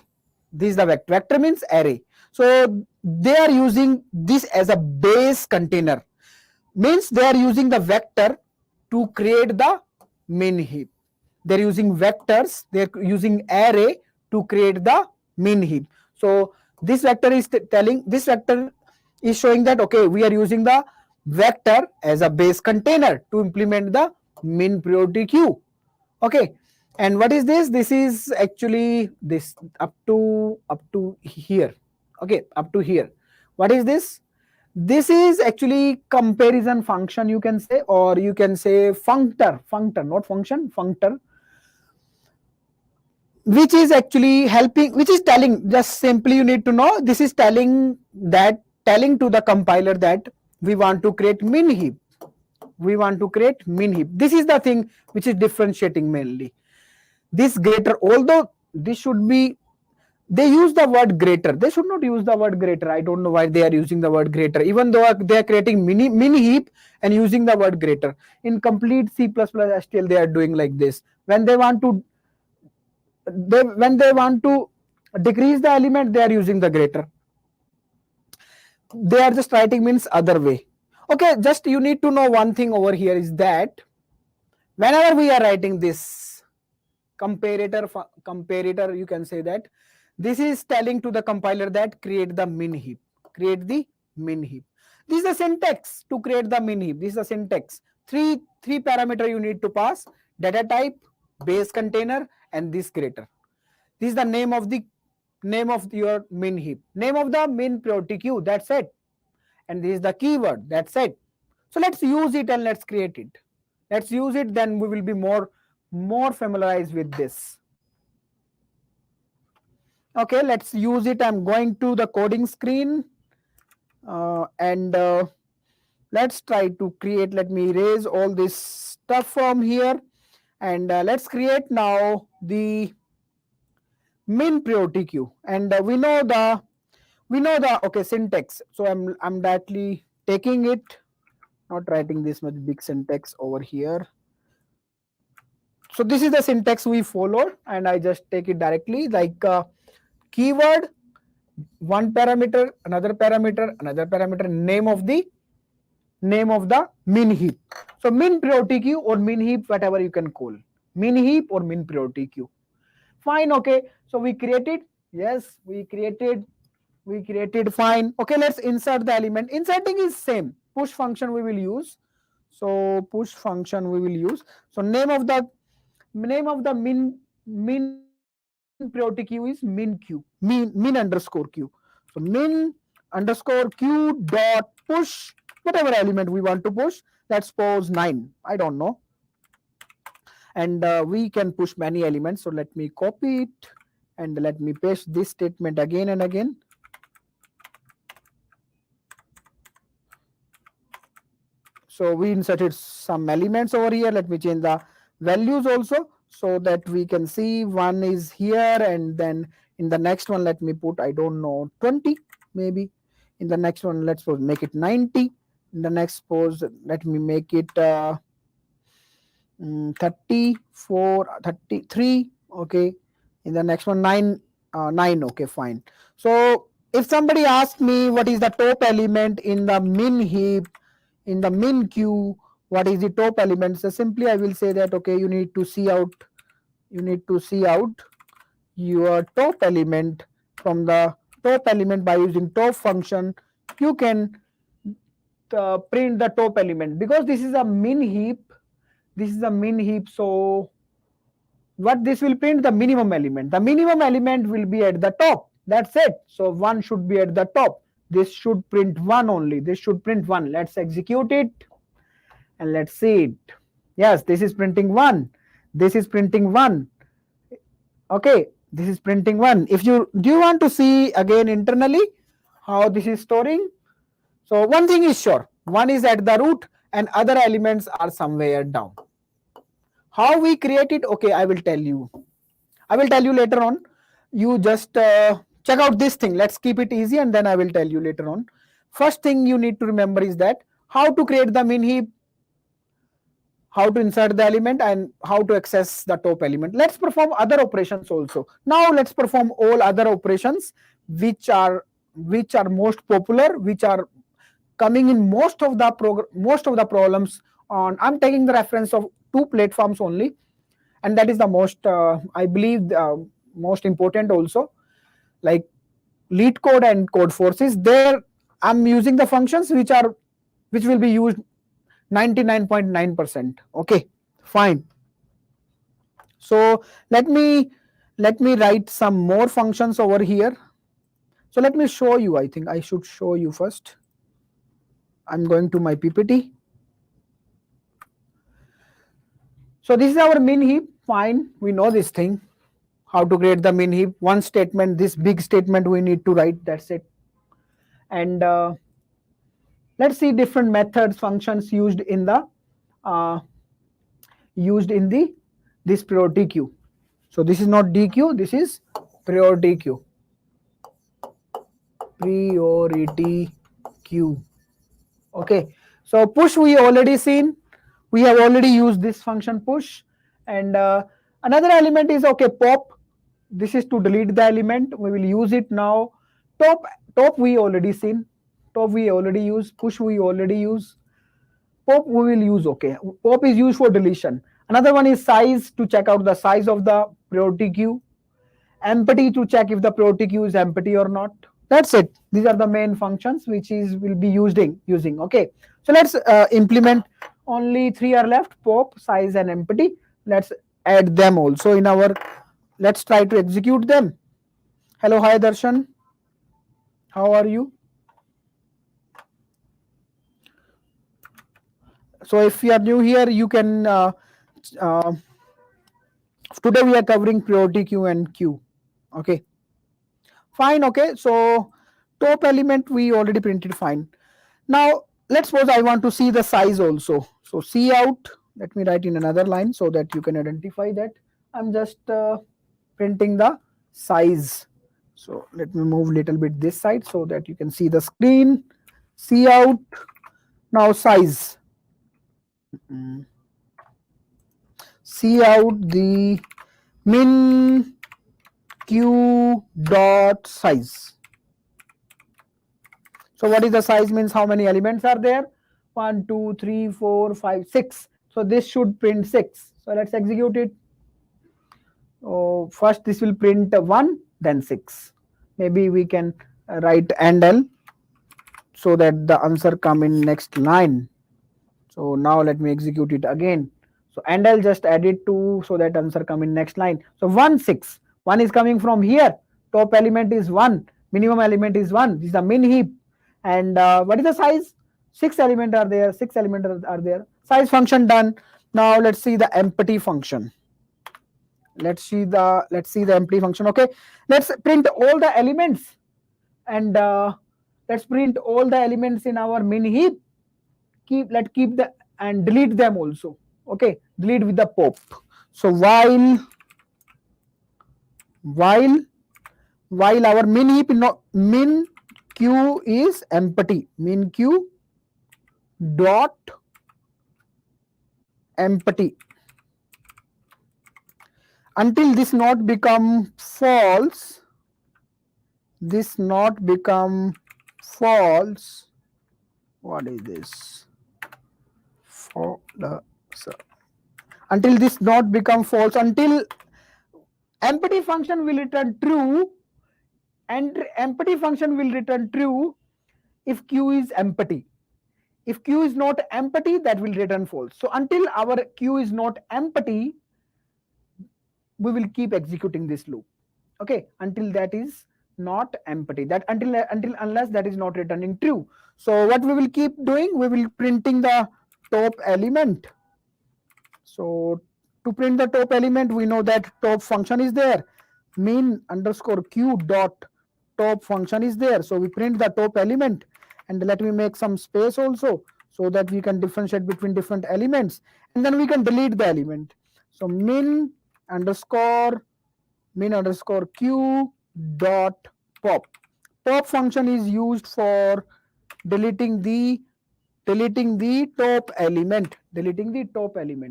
[SPEAKER 1] This is the vector. Vector means array. So they are using this as a base container. Means they are using the vector to create the min heap. They're using vectors. They're using array to create the min heap. So this vector is showing that okay, we are using the vector as a base container to implement the min priority queue. Okay, and what is this? This is actually this up to here. Okay, up to here. What is this? This is actually comparison function, you can say, or you can say functor, not function, functor, which is actually helping, which is telling, just simply you need to know, this is telling to the compiler that we want to create min heap. We want to create min heap. This is the thing which is differentiating mainly. This greater, although this should be, they use the word greater. They should not use the word greater. I don't know why they are using the word greater, even though they are creating min heap and using the word greater. In complete C++ STL, they are doing like this. When they want to decrease the element, they are using the greater. They are just writing means other way. Okay, just you need to know one thing over here is that whenever we are writing this comparator, you can say that this is telling to the compiler that create the min heap. Create the min heap. This is the syntax to create the min heap. This is the syntax. Three parameter you need to pass: data type, base container, and this greater. This is the name of your min heap. Name of the min priority queue. That's it. And this is the keyword. That's it. So let's use it and let's create it. Let's use it. Then we will be more familiarized with this. Okay, let's use it. I'm going to the coding screen and let's try to create. Let me erase all this stuff from here, and let's create now the min priority queue. And we know the okay syntax. So I'm directly taking it. Not writing this much big syntax over here. So this is the syntax we followed, and I just take it directly like keyword, one parameter, another parameter, another parameter, name of the min heap. So min priority queue or min heap, whatever you can call, min heap or min priority queue. Fine, okay. So we created, yes, we created, fine. Okay, let's insert the element. Inserting is same. Push function we will use. So push function we will use. So name of the min priority queue is min queue, min underscore queue. So min underscore queue dot push whatever element we want to push. Let's suppose 9. I don't know. And we can push many elements. So let me copy it and let me paste this statement again and again. So we inserted some elements over here. Let me change the values also so that we can see one is here, and then in the next one let me put, I don't know, 20 maybe. In the next one let's suppose make it 90. In the next suppose let me make it 34, 33. Okay. In the next one 9, 9. Okay, fine. So if somebody asks me what is the top element in the min heap, in the min queue, what is the top element? So simply I will say that okay, you need to see out your top element. From the top element, by using top function you can print the top element, because this is a min heap. So what this will print? The minimum element. The minimum element will be at the top. That's it. So 1 should be at the top. This should print 1 only. This should print 1. Let's execute it and let's see it. Yes, this is printing 1. This is printing 1. Okay, this is printing 1. If you do you want to see again internally how this is storing? So one thing is sure, 1 is at the root and other elements are somewhere down. How we create it? Okay, I will tell you later on. You just check out this thing. Let's keep it easy and then I will tell you later on. First thing you need to remember is that how to create the min heap, how to insert the element, and how to access the top element. Let's perform other operations also. Now let's perform all other operations which are most popular, which are coming in most of the problems on. I'm taking the reference of 2 platforms only, and that is the most I believe most important also, like lead code and code forces. There I'm using the functions which will be used 99.9%. okay, fine. So let me write some more functions over here. So let me show you. I think I should show you first. I'm going to my PPT. So this is our min heap. Fine, we know this thing, how to create the min heap. One statement, this big statement we need to write. That's it. And let's see different methods, functions used in this priority queue. So this is not DQ, this is priority queue. Priority queue. Okay. So push we already seen. We have already used this function push. And another element is okay, pop. This is to delete the element. We will use it now. Top we already seen. Top we already use. Push we already use. Pop we will use. Okay. Pop is used for deletion. Another one is size, to check out the size of the priority queue. Empty, to check if the priority queue is empty or not. That's it. These are the main functions which will be using. Okay. So let's implement. Only 3 are left: pop, size, and empty. Let's add them also in our. Let's try to execute them. Hello, hi Darshan. How are you? So if you are new here, you can. Today we are covering priority queue and queue. Okay. Fine. Okay. So top element we already printed. Fine. Now let's suppose I want to see the size also. So see out. Let me write in another line so that you can identify that. I'm just printing the size. So let me move a little bit this side so that you can see the screen. See out. Now size. See out the min q dot size. So what is the size means how many elements are there? 1, 2, 3, 4, 5, 6. So this should print 6. So let's execute it. Oh, first this will print 1, then 6. Maybe we can write and L so that the answer come in next line. So now let me execute it again. So and I'll just add it to so that answer come in next line. So 1, 6. 1 is coming from here. Top element is 1. Minimum element is 1. This is the min heap. And what is the size? 6 elements are there. 6 elements are there. Size function done. Now let's see the empty function. Let's see the empty function. Okay. Let's print all the elements. And let's print all the elements in our min heap. Let's keep the and delete them also. Okay, delete with the pop. So while our min heap min q is empty, min q dot empty, until this not become false, what is this? Until this not become false, until empty function will return true, and empty function will return true if q is empty. If q is not empty, that will return false. So until our q is not empty, we will keep executing this loop. Okay, until that is not empty, that unless that is not returning true. So what we will keep doing, we will printing the top element. So to print the top element, we know that top function is there, min underscore q dot top function is there. So we print the top element, and let me make some space also so that we can differentiate between different elements, and then we can delete the element. So min underscore q dot pop. Pop function is used for deleting the top element.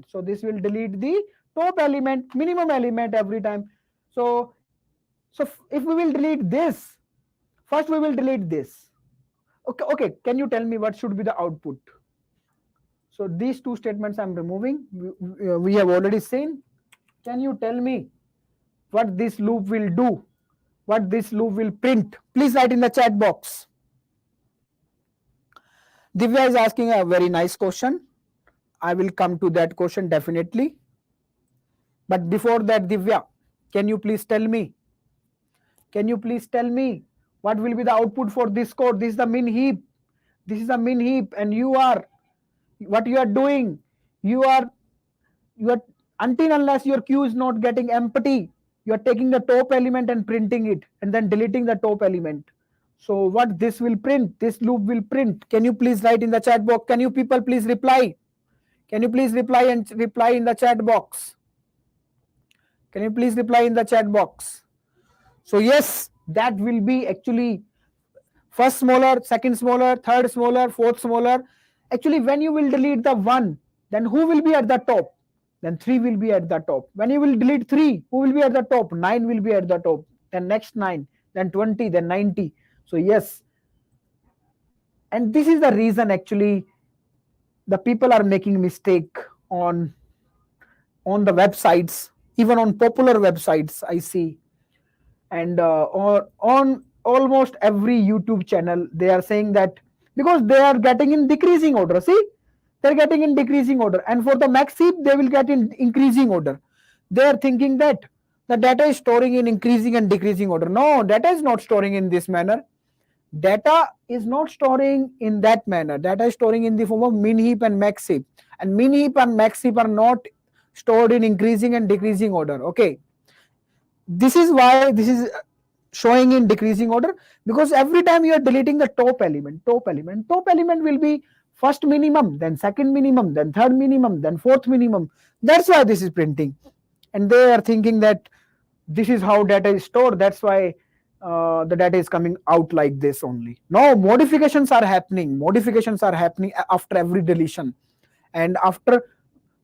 [SPEAKER 1] So this will delete the top element, minimum element every time. So if we will delete this, first we will delete this. Okay, can you tell me what should be the output? So these two statements I'm removing. We have already seen. Can you tell me what this loop will do? What this loop will print? Please write in the chat box. Divya is asking a very nice question. I will come to that question definitely. But before that, Divya, can you please tell me? What will be the output for this code? This is the min heap. And what you are doing? You are until unless your queue is not getting empty, you are taking the top element and printing it, and then deleting the top element. So what this will print? This loop will print. Can you please write in the chat box? Can you people please reply? Can you please reply in the chat box? Can you please reply in the chat box? So yes, that will be actually first smaller, second smaller, third smaller, fourth smaller. Actually, when you will delete the 1, then who will be at the top? Then 3 will be at the top. When you will delete 3, who will be at the top? 9 will be at the top. Then next 9, then 20, then 90. So yes, and this is the reason actually the people are making mistake on the websites, even on popular websites I see, and on almost every YouTube channel they are saying that because they are getting in decreasing order. See, they're getting in decreasing order, and for the max heap they will get in increasing order. They are thinking that the data is storing in increasing and decreasing order. No, data is not storing in this manner. Data is not storing in that manner. Data is storing in the form of min heap and max heap, and min heap and max heap are not stored in increasing and decreasing order. Okay, this is why this is showing in decreasing order, because every time you are deleting the top element will be first minimum, then second minimum, then third minimum, then fourth minimum. That's why this is printing, and they are thinking that this is how data is stored. That's why the data is coming out like this only. No, modifications are happening. Modifications are happening after every deletion. And after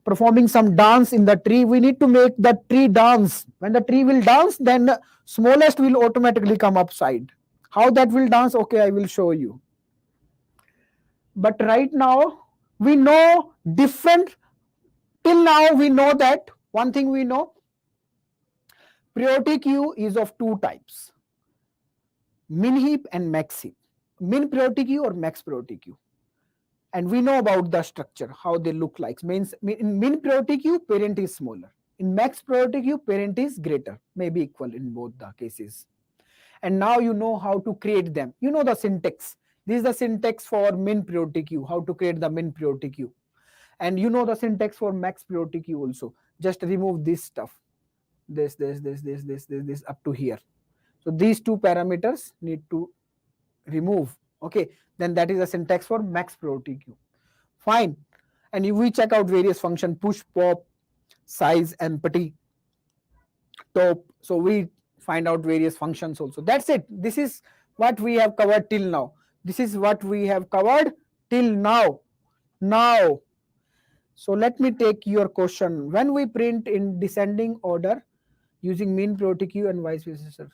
[SPEAKER 1] performing some dance in the tree, we need to make the tree dance. When the tree will dance, then the smallest will automatically come upside. How that will dance? Okay, I will show you. But right now, we know different. Till now, we know that one thing we know, priority queue is of two types, min heap and max heap. Min priority queue or max priority queue. And we know about the structure, how they look like. Means in min priority queue, parent is smaller. In max priority queue, parent is greater, maybe equal in both the cases. And now you know how to create them. You know the syntax. This is the syntax for min priority queue, how to create the min priority queue. And you know the syntax for max priority queue also. Just remove this stuff. This up to here. So these two parameters need to remove. Okay, then that is the syntax for max priority queue. Fine. And if we check out various function, push, pop, size, empty, top. So we find out various functions also. That's it. This is what we have covered till now. This is what we have covered till now. Now, so let me take your question. When we print in descending order using min priority queue and vice versa,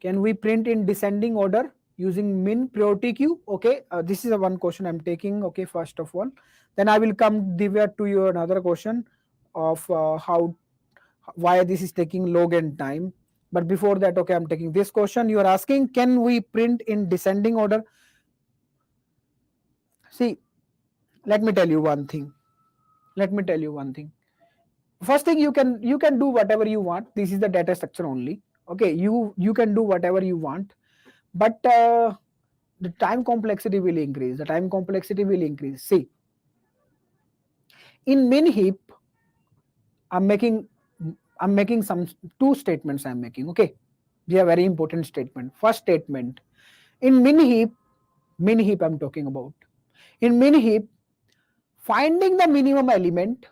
[SPEAKER 1] can we print in descending order using min priority queue? Okay, this is a one question I'm taking. Okay, first of all, then I will come Divya to your another question of why this is taking log n time. But before that, okay, I'm taking this question. You are asking, can we print in descending order? See, let me tell you one thing. Let me tell you one thing. First thing, you can do whatever you want. This is the data structure only. Okay, you can do whatever you want, but the time complexity will increase. The time complexity will increase. See, in min heap, I'm making some two statements. I'm making. Okay, these are very important statement. First statement, in min heap I'm talking about. In min heap, finding the minimum element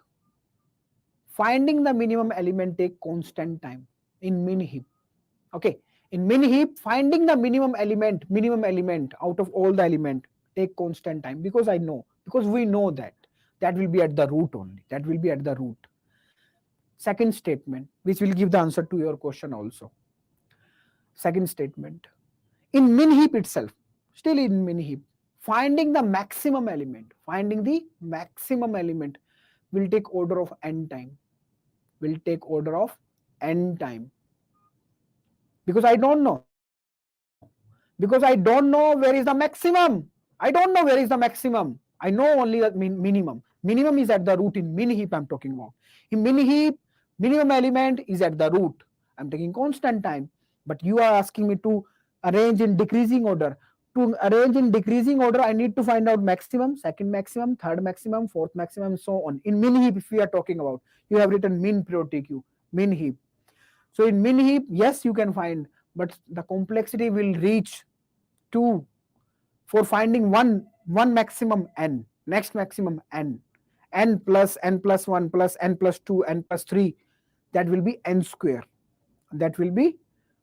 [SPEAKER 1] take constant time in min heap. Okay, in min heap, finding the minimum element out of all the element take constant time, because we know that will be at the root only. That will be at the root. Second statement, which will give the answer to your question also. Second statement, in min heap itself, still in min heap, finding the maximum element will take order of n time. Because I don't know where is the maximum. I know only the minimum. Minimum is at the root in min heap I'm talking about. In min heap, minimum element is at the root. I'm taking constant time. But you are asking me to arrange in decreasing order. To arrange in decreasing order, I need to find out maximum, second maximum, third maximum, fourth maximum, and so on. In min heap, if we are talking about, you have written min priority queue, min heap. So in min heap, yes, you can find, but the complexity will reach 2 for finding one maximum n, next maximum n plus 1 plus n plus 2, n plus 3, that will be n square. That will be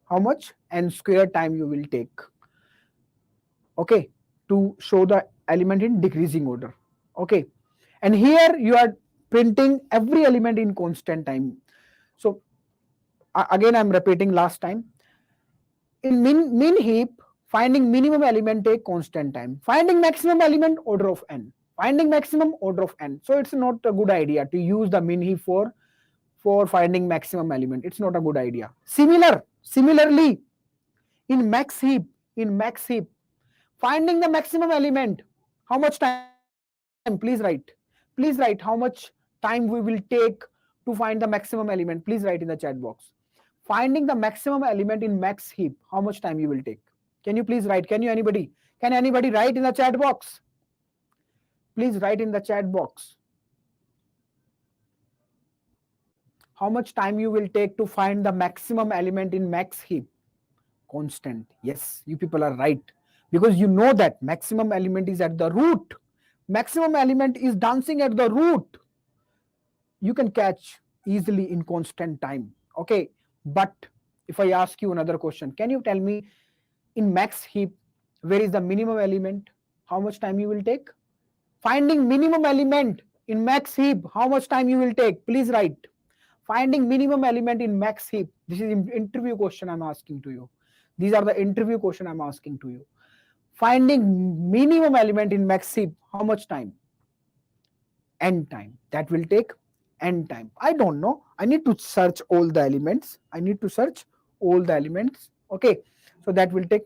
[SPEAKER 1] how much? N square time you will take. Okay, to show the element in decreasing order. Okay, and here you are printing every element in constant time. So again I'm repeating last time. In min heap, finding minimum element take constant time. Finding maximum element, order of n. Finding maximum, order of n. So it's not a good idea to use the min heap for finding maximum element. It's not a good idea. Similarly, in max heap, finding the maximum element, how much time? Please write how much time we will take to find the maximum element. Please write in the chat box. Finding the maximum element in max heap, how much time you will take? Can you please write? Can anybody write in the chat box? Please write in the chat box. How much time you will take to find the maximum element in max heap? Constant. Yes, you people are right. Because you know that maximum element is at the root. Maximum element is dancing at the root. You can catch easily in constant time. Okay, but if I ask you another question, can you tell me in max heap where is the minimum element? How much time you will take? Finding minimum element in max heap, how much time you will take? Please write. Finding minimum element in max heap. This is interview question I'm asking to you. These are the interview question I'm asking to you. Finding minimum element in max heap, how much time? N time. That will take N time. I don't know. I need to search all the elements. I need to search all the elements. Okay. So that will take.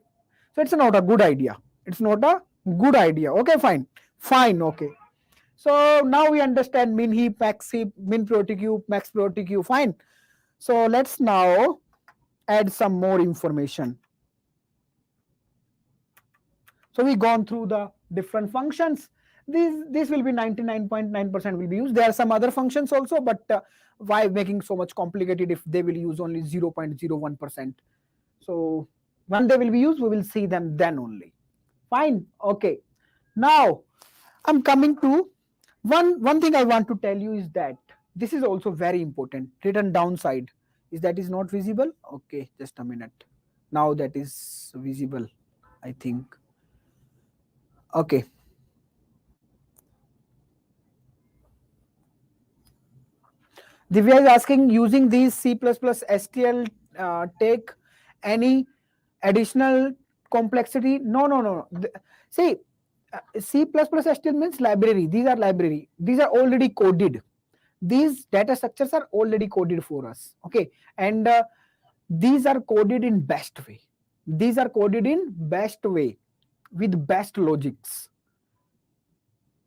[SPEAKER 1] So it's not a good idea. It's not a good idea. Okay, fine. Fine. Okay. So now we understand min heap, max heap, min priority queue, max priority queue. Fine. So let's now add some more information. So we gone through the different functions. These will be 99.9% will be used. There are some other functions also, but why making so much complicated if they will use only 0.01%? So when they will be used, we will see them then only. Fine. Okay. Now I'm coming to one thing I want to tell you is that this is also very important. Written downside is that is not visible. Okay, just a minute. Now that is visible, I think. Okay. Divya is asking, using these C++ STL take any additional complexity? No, no, no. See, C++ STL means library. These are library. These are already coded. These data structures are already coded for us. Okay, and these are coded in best way. These are coded in best way with best logics,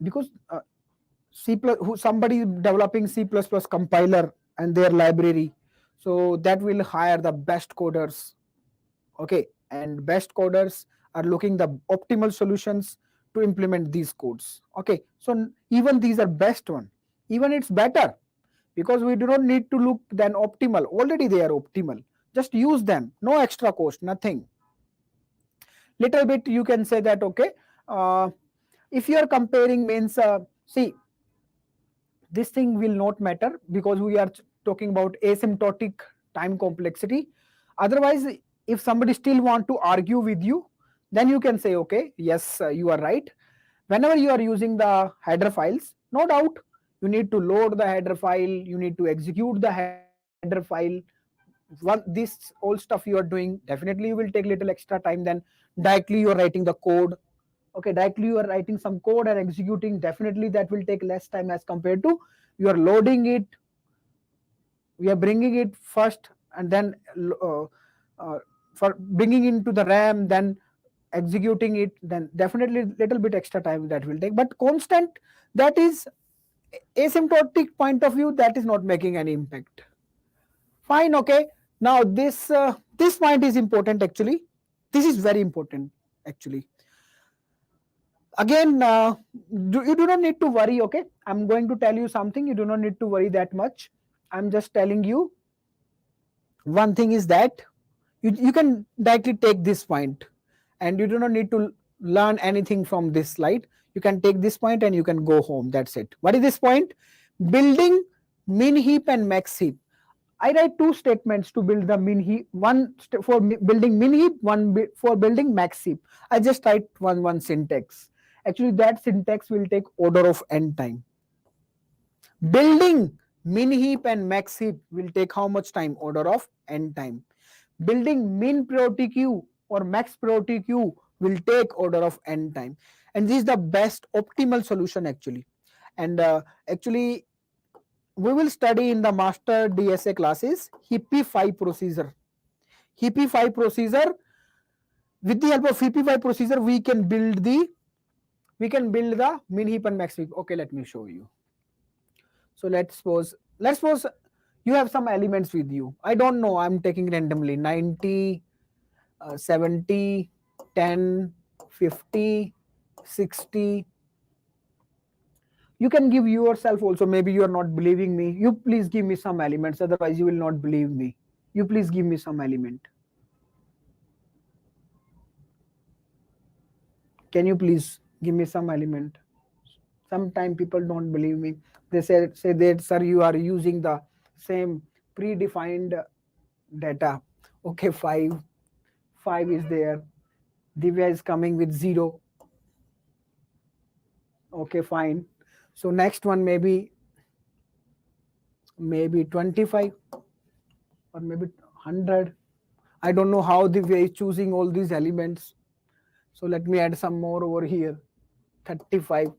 [SPEAKER 1] because somebody developing C++ compiler and their library, so that will hire the best coders. Okay, and best coders are looking the optimal solutions to implement these codes. Okay, so even these are best one, even it's better, because we do not need to look than optimal. Already they are optimal. Just use them, no extra cost, nothing. Little bit you can say that, okay, if you are comparing means, see, this thing will not matter because we are talking about asymptotic time complexity. Otherwise, if somebody still want to argue with you, then you can say, okay, yes, you are right. Whenever you are using the header files, no doubt you need to load the header file, you need to execute the header file. This all stuff you are doing, definitely you will take little extra time than directly you are writing the code. Okay, directly you are writing some code and executing, definitely that will take less time as compared to you are loading it, we are bringing it first, and then for bringing into the RAM, then executing it, then definitely little bit extra time that will take. But constant, that is asymptotic point of view, that is not making any impact. Fine. Okay, now this point is important actually. This is very important actually. Again, you do not need to worry. Okay, I'm going to tell you something, you do not need to worry that much. I'm just telling you one thing is that you can directly take this point, and you do not need to learn anything from this slide. You can take this point and you can go home. That's it. What is this point? Building min heap and max heap. I write two statements to build the min heap, one for building min heap, one for building max heap. I just write one syntax. Actually, that syntax will take order of n time. Building min heap and max heap will take how much time? Order of n time. Building min priority queue or max priority queue will take order of n time. And this is the best optimal solution actually. And actually, we will study in the master DSA classes Heap 5 procedure. Heap 5 procedure, with the help of Heap 5 procedure, we can build the min heap and max heap. Okay, let me show you. So let's suppose you have some elements with you. I don't know, I'm taking randomly 90, 70, 10, 50, 60. You can give yourself also. Maybe you are not believing me. You please give me some elements, otherwise you will not believe me. You please give me some element. Can you please give me some element? Sometimes people don't believe me. They say that, sir, you are using the same predefined data. Okay, 5 is there. Divya is coming with 0. Okay, fine. So next one maybe 25 or maybe 100. I don't know how Divya is choosing all these elements. So let me add some more over here. 35.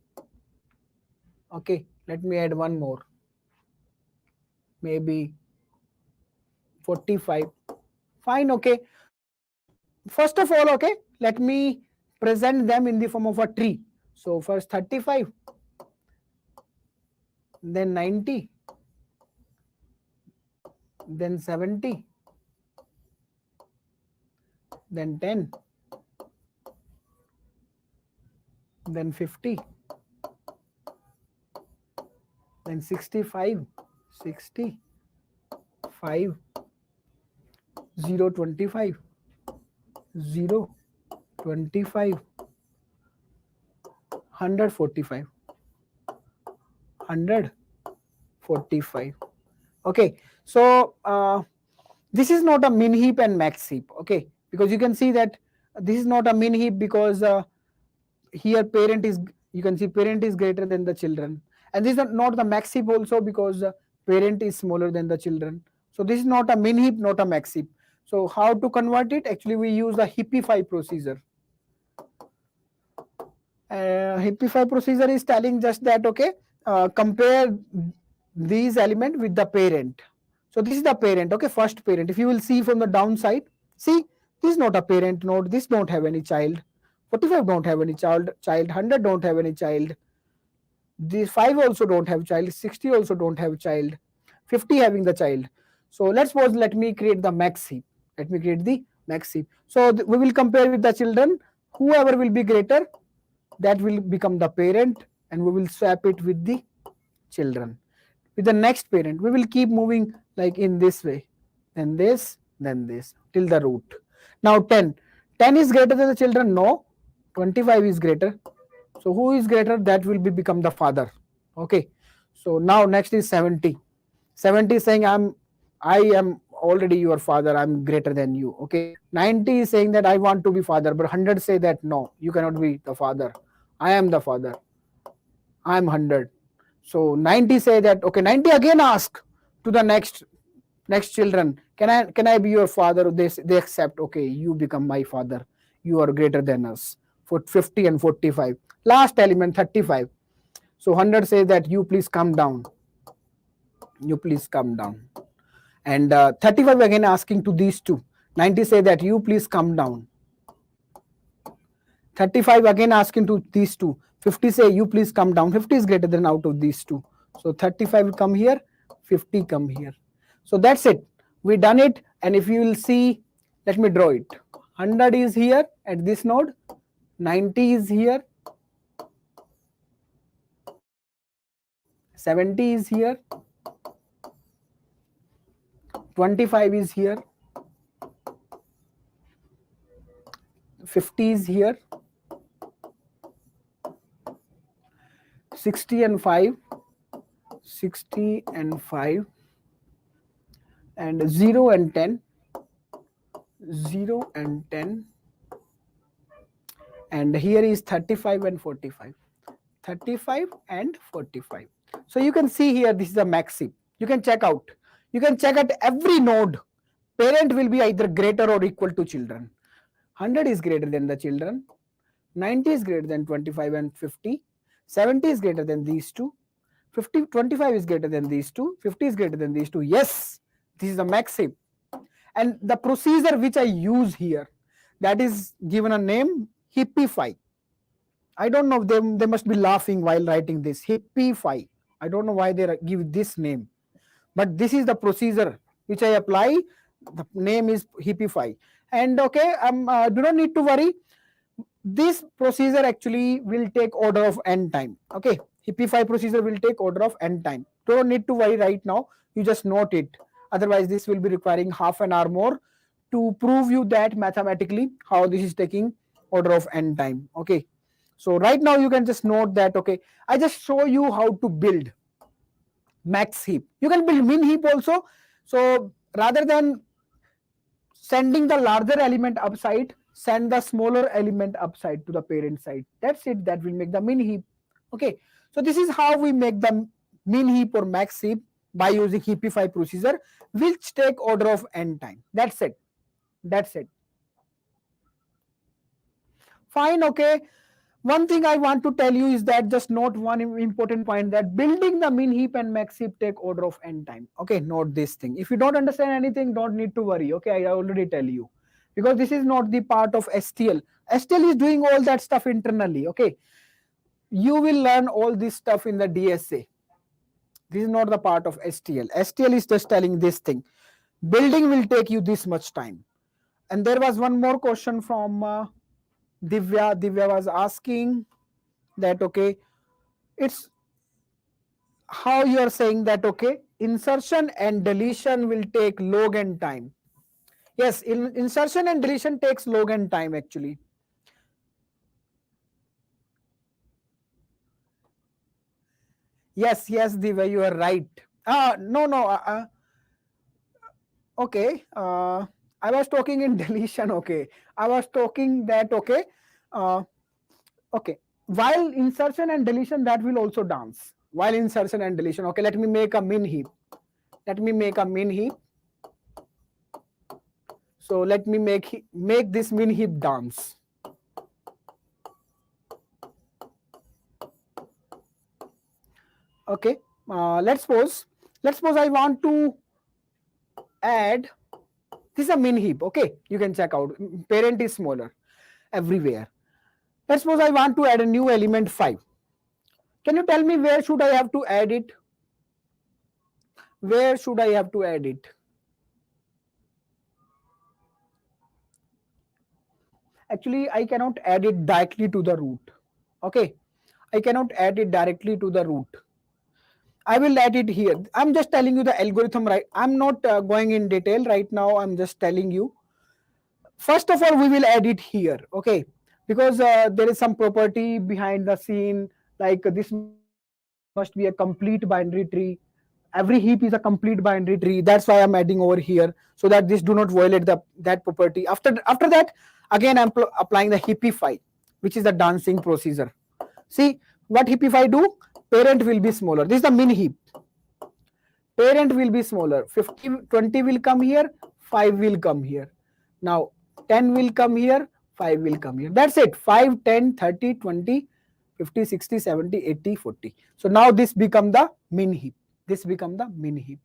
[SPEAKER 1] Okay, let me add one more. Maybe 45. Fine, okay. So first of all, okay, let me present them in the form of a tree. So first 35, then 90, then 70, then 10, then 50, then 65, 60, 5, 0, 25, 0, 25, 145, 145. Okay, so this is not a min heap and max heap. Okay, because you can see that this is not a min heap because here parent is, you can see parent is greater than the children, and this is not the max heap also because parent is smaller than the children. So this is not a min heap, not a max heap. So how to convert it? Actually we use the heapify procedure. Heapify procedure is telling just that, okay, compare these element with the parent. So this is the parent, okay, first parent. If you will see from the downside, see, this is not a parent node, this don't have any child, 45 don't have any child, 100 don't have any child, these 5 also don't have child, 60 also don't have child, 50 having the child. So let's suppose, let me create the max heap. Let me create the max heap. So we will compare with the children, whoever will be greater, that will become the parent, and we will swap it with the children. With the next parent, we will keep moving like in this way, then this, till the root. Now 10 is greater than the children, no, 25 is greater. So who is greater? That will become the father. Okay, so now next is 70. 70 is saying I am already your father, I'm greater than you. Okay, 90 is saying that I want to be father, but 100 say that no, you cannot be the father, I am the father, I am 100. So 90 say that, okay, 90 again ask to the next children, can I be your father? They accept, okay, you become my father, you are greater than us. For 50 and 45, last element 35. So 100 says that you please come down, you please come down. And 35 again asking to these two. 90 say that you please come down. 35 again asking to these two. 50 say you please come down. 50 is greater than out of these two. So 35 will come here, 50 come here. So that's it. We done it. And if you will see, let me draw it. 100 is here at this node. 90 is here. 70 is here. 25 is here. 50 is here. 60 and 5. 60 and 5. And 0 and 10. 0 and 10. And here is 35 and 45. 35 and 45. So you can see here, this is a max heap. You can check out. You can check at every node. Parent will be either greater or equal to children. 100 is greater than the children. 90 is greater than 25 and 50. 70 is greater than these two. 25 is greater than these two. 50 is greater than these two. Yes, this is the max heap. And the procedure which I use here, that is given a name, heapify. I don't know, they must be laughing while writing this, heapify. I don't know why they give this name, but this is the procedure which I apply. The name is heapify. And okay, do not need to worry. This procedure actually will take order of n time. Okay, heapify procedure will take order of n time. Don't need to worry right now. You just note it. Otherwise, this will be requiring half an hour more to prove you that mathematically how this is taking order of n time. Okay. So right now you can just note that, okay, I just show you how to build max heap. You can build min heap also. So rather than sending the larger element upside, send the smaller element upside to the parent side. That's it. That will make the min heap. Okay. So this is how we make the min heap or max heap by using heapify procedure, which take order of n time. That's it. That's it. Fine. Okay. One thing I want to tell you is that just note one important point, that building the min heap and max heap take order of n time. Okay, note this thing. If you don't understand anything, don't need to worry. Okay, I already tell you, because this is not the part of STL. STL is doing all that stuff internally. Okay, you will learn all this stuff in the DSA. This is not the part of STL. STL is just telling this thing. Building will take you this much time. And there was one more question from Divya. Divya was asking that, okay, it's how you are saying that, okay, insertion and deletion will take log n time. Yes, insertion and deletion takes log n time actually. Yes, yes, Divya, you are right. No. Okay, I was talking in deletion. Okay, I was talking that, okay, uh, okay, while insertion and deletion, that will also dance. While insertion and deletion, okay, let me make a min heap. Let me make a min heap. So let me make this min heap dance. Okay, let's suppose I want to add, this is a min heap. Okay, you can check out, parent is smaller everywhere. Let's suppose I want to add a new element 5. Can you tell me where should I have to add it? Where should I have to add it? Actually, I cannot add it directly to the root. Okay, I cannot add it directly to the root. I will add it here. I'm just telling you the algorithm, right? I'm not going in detail right now. I'm just telling you. First of all, we will add it here, okay? Because there is some property behind the scene, like this must be a complete binary tree. Every heap is a complete binary tree. That's why I'm adding over here, so that this do not violate that property. After that, again I'm applying the heapify, which is the dancing procedure. See what heapify do? Parent will be smaller. This is the min heap. Parent will be smaller. 50, 20 will come here, 5 will come here. Now 10 will come here, 5 will come here. That's it. 5, 10, 30, 20, 50, 60, 70, 80, 40. So now this become the min heap. This become the min heap.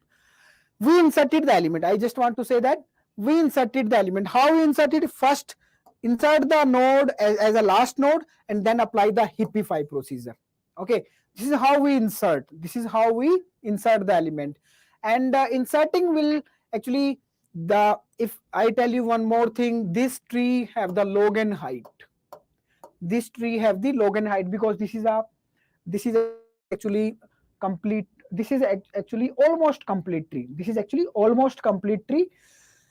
[SPEAKER 1] We inserted the element. I just want to say that we inserted the element. How we inserted? First, insert the node as a last node and then apply the heapify procedure. Okay, this is how we insert. This is how we insert the element. And inserting will actually, if I tell you one more thing, this tree have the log n height. This tree have the log n height, because this is actually complete. This is actually almost complete tree. This is actually almost complete tree.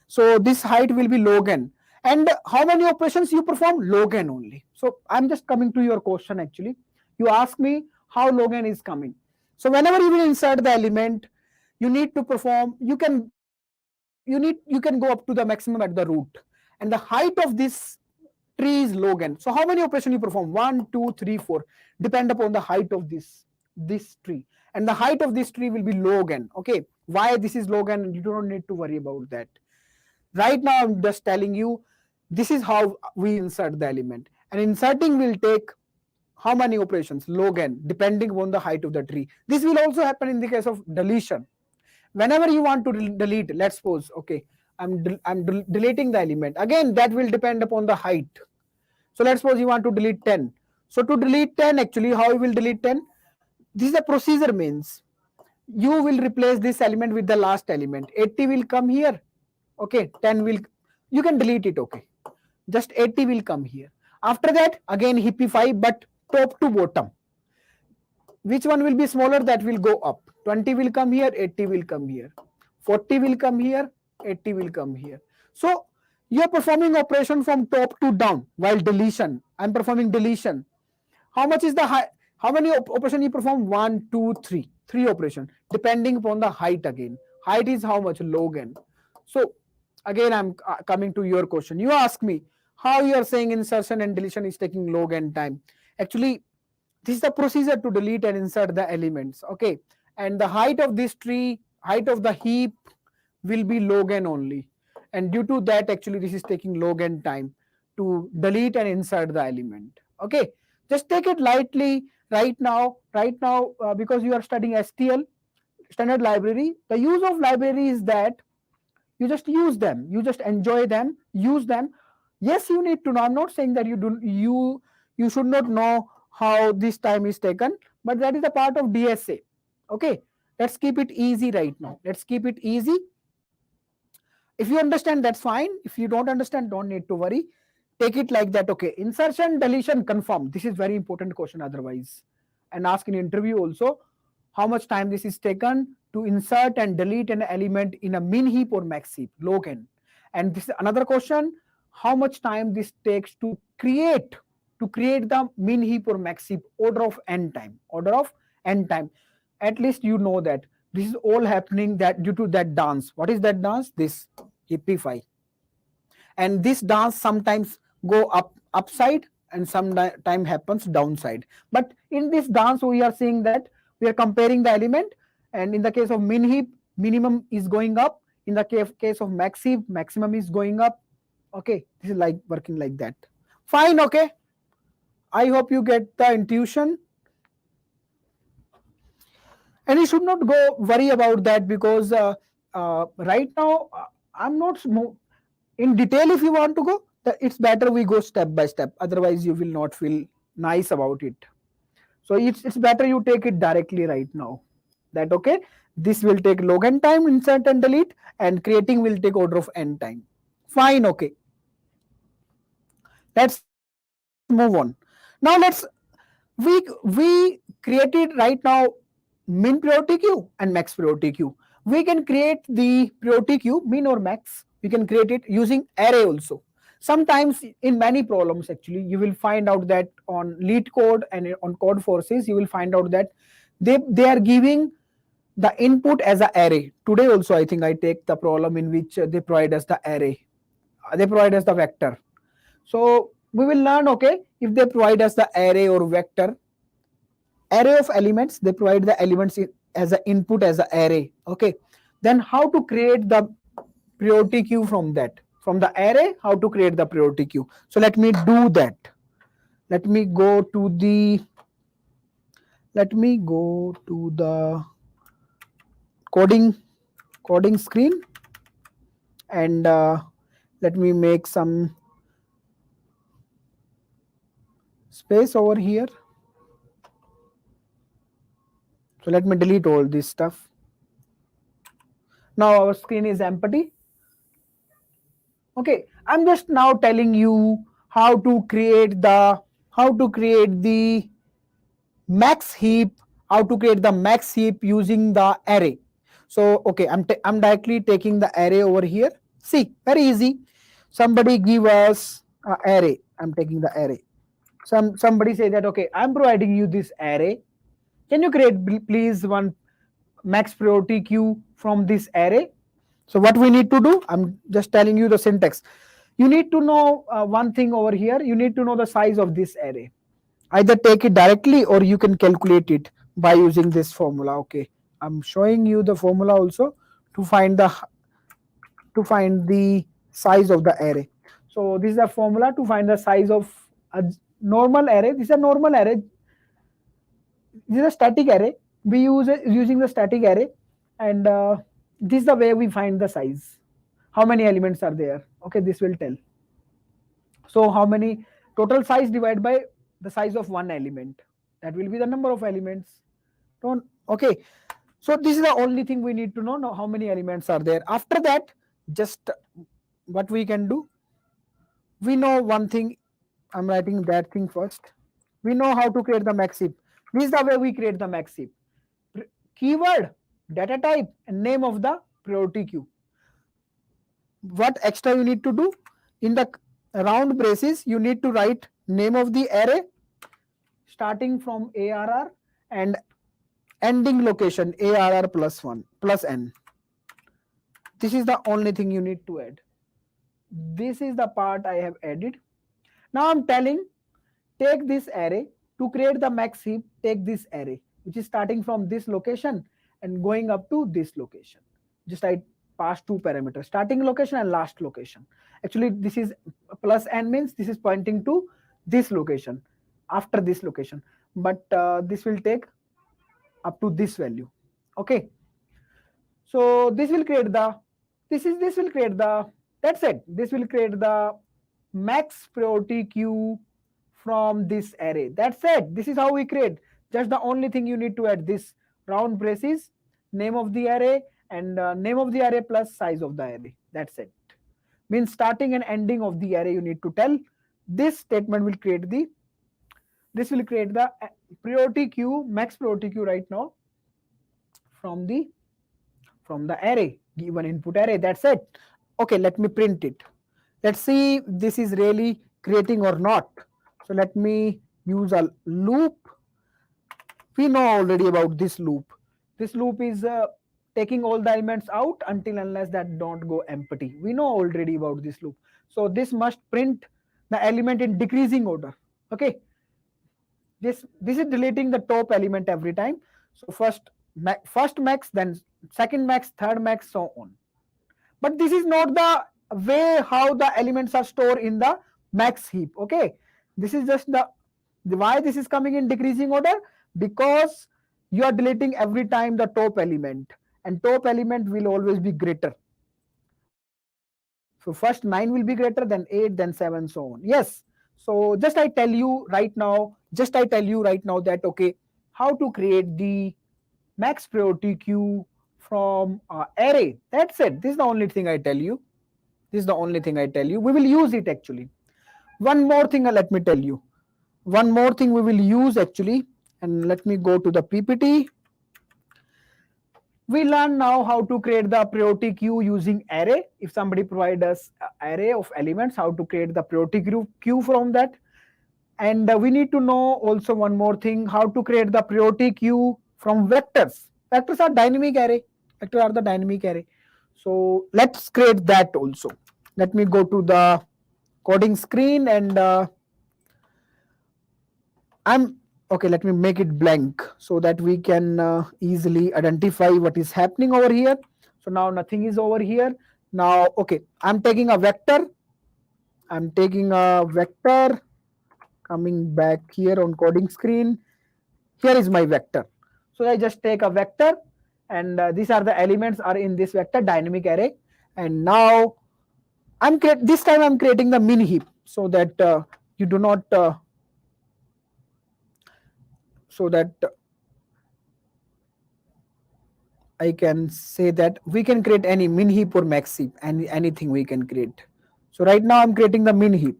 [SPEAKER 1] So this height will be log n. And how many operations you perform? Log n only. So I'm just coming to your question actually. You ask me how log n is coming. So whenever you will insert the element, you need to perform, you can go up to the maximum at the root. And the height of this tree is log n. So how many operations you perform? 1, 2, 3, 4. Depend upon the height of this tree. And the height of this tree will be log n. Okay. Why this is log n? You don't need to worry about that. Right now I'm just telling you, this is how we insert the element. And inserting will take how many operations? Log n, depending on the height of the tree. This will also happen in the case of deletion. Whenever you want to delete, let's suppose, okay, I'm deleting the element. Again, that will depend upon the height. So let's suppose you want to delete 10. So to delete 10, actually, how you will delete 10? This is a procedure means. You will replace this element with the last element. 80 will come here. Okay, 10 will, you can delete it, okay. Just 80 will come here. After that, again heapify, but top to bottom. Which one will be smaller? That will go up. 20 will come here, 80 will come here. 40 will come here, 80 will come here. So you are performing operation from top to down while deletion. I'm performing deletion. How much is the height? How many operation you perform? 1, 2, 3. 3 operation, depending upon the height again. Height is how much? Log n. So again, I'm coming to your question. You ask me how you are saying insertion and deletion is taking log n time. Actually, this is the procedure to delete and insert the elements. Okay, and the height of this tree, height of the heap will be log n only, and due to that, actually, this is taking log n time to delete and insert the element. Okay, just take it lightly right now. Because you are studying STL, standard library. The use of library is that you just use them, you just enjoy them, use them. Yes, you need to know. I'm not saying that you should not know how this time is taken, but that is a part of DSA. Okay, let's keep it easy right now. Let's keep it easy. If you understand, that's fine. If you don't understand, don't need to worry. Take it like that. Okay, insertion, deletion, confirm. This is very important question otherwise, and ask in interview also how much time this is taken to insert and delete an element in a min heap or max heap, log n. And this is another question, how much time this takes to create the min heap or max heap, order of n time. At least you know that this is all happening that due to that dance. What is that dance? This hippify. And this dance sometimes go upside and sometimes happens downside. But in this dance, we are seeing that we are comparing the element, and in the case of min heap, minimum is going up. In the case of max heap, maximum is going up. Okay, this is like working like that. Fine, okay. I hope you get the intuition. And you should not go worry about that, because right now I'm not in detail. If you want to go, it's better we go step by step. Otherwise, you will not feel nice about it. So it's better you take it directly right now. That okay, this will take log n time, insert and delete, and creating will take order of n time. Fine, okay. Let's move on. Now we created right now min priority queue and max priority queue. We can create the priority queue, min or max. We can create it using array also. Sometimes in many problems, actually, you will find out that on lead code and on code forces, you will find out that they are giving the input as an array. Today also, I think I take the problem in which they provide us the array. They provide us the vector. So we will learn, okay, if they provide us the array or vector, array of elements, they provide the elements as an input as an array. Okay, then how to create the priority queue from that? From the array, how to create the priority queue? So let me do that. Let me go to the coding screen, and let me make some space over here. So let me delete all this stuff. Now our screen is empty. Okay, I'm just now telling you how to create the max heap, using the array. So okay, I'm directly taking the array over here. See, very easy. Somebody give us an array. I'm taking the array. Somebody say that okay, I'm providing you this array. Can you create please one max priority queue from this array? So what we need to do, I'm just telling you the syntax. You need to know one thing over here. You need to know the size of this array. Either take it directly or you can calculate it by using this formula. Okay, I'm showing you the formula also to find the size of the array. So this is a formula to find the size of a normal array. This is a normal array. This is a static array. We use it using the static array, and this is the way we find the size. How many elements are there? Okay, this will tell. So how many total size divided by the size of one element? That will be the number of elements. Okay. So this is the only thing we need to know. Now how many elements are there. After that, just what we can do. We know one thing. I'm writing that thing first. We know how to create the max heap. This is the way we create the max heap. Keyword, data type, and name of the priority queue. What extra you need to do? In the round braces, you need to write name of the array starting from ARR and ending location ARR plus 1 plus n. This is the only thing you need to add. This is the part I have added. Now I'm telling, take this array to create the max heap. Take this array which is starting from this location and going up to this location. Just I pass two parameters, starting location and last location. Actually this is plus n, means this is pointing to this location after this location, but this will take up to this value. Okay, so this will create the, this will create the, that's it, this will create the max priority queue from this array. That's it. This is how we create. Just the only thing you need to add this round braces, name of the array, and name of the array plus size of the array. That's it. Means starting and ending of the array you need to tell. This statement will create the, this will create the priority queue, max priority queue right now from the array, given input array. That's it. Okay, let me print it. Let's see if this is really creating or not. So let me use a loop. We know already about this loop. This loop is taking all the elements out until unless that don't go empty. We know already about this loop. So this must print the element in decreasing order. Okay. This is deleting the top element every time. So first max, then second max, third max, so on. But this is not the way how the elements are stored in the max heap. Okay, this is just the why this is coming in decreasing order, because you are deleting every time the top element, and top element will always be greater. So first 9 will be greater, then 8, then 7, so on. Yes. So just I tell you right now, that okay, how to create the max priority queue from array. That's it. This is the only thing I tell you. This is the only thing I tell you. We will use it actually. One more thing let me tell you. One more thing we will use actually. And let me go to the PPT. We learn now how to create the priority queue using array. If somebody provide us an array of elements, how to create the priority queue from that. And we need to know also one more thing, how to create the priority queue from vectors. Vectors are dynamic array. Vectors are the dynamic array. So let's create that also. Let me go to the coding screen and okay, let me make it blank so that we can easily identify what is happening over here. So now nothing is over here. Now, okay, I'm taking a vector. Coming back here on coding screen. Here is my vector. So I just take a vector, and these are the elements are in this vector dynamic array. And now this time I'm creating the min heap so that you do not so that I can say that we can create any min heap or max heap, and anything we can create. So right now I'm creating the min heap.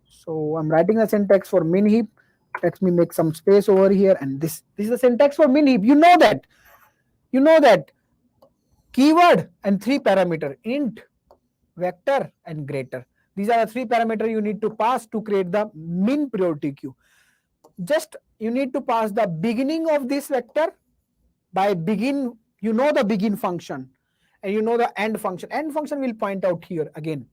[SPEAKER 1] So I'm writing a syntax for min heap. Let me make some space over here, and this is the syntax for min heap. You know that keyword and 3 parameter, int, vector, and greater. These are the 3 parameter you need to pass to create the min priority queue. Just you need to pass the beginning of this vector. By begin, you know the begin function, and you know the end function. End function will point out here again.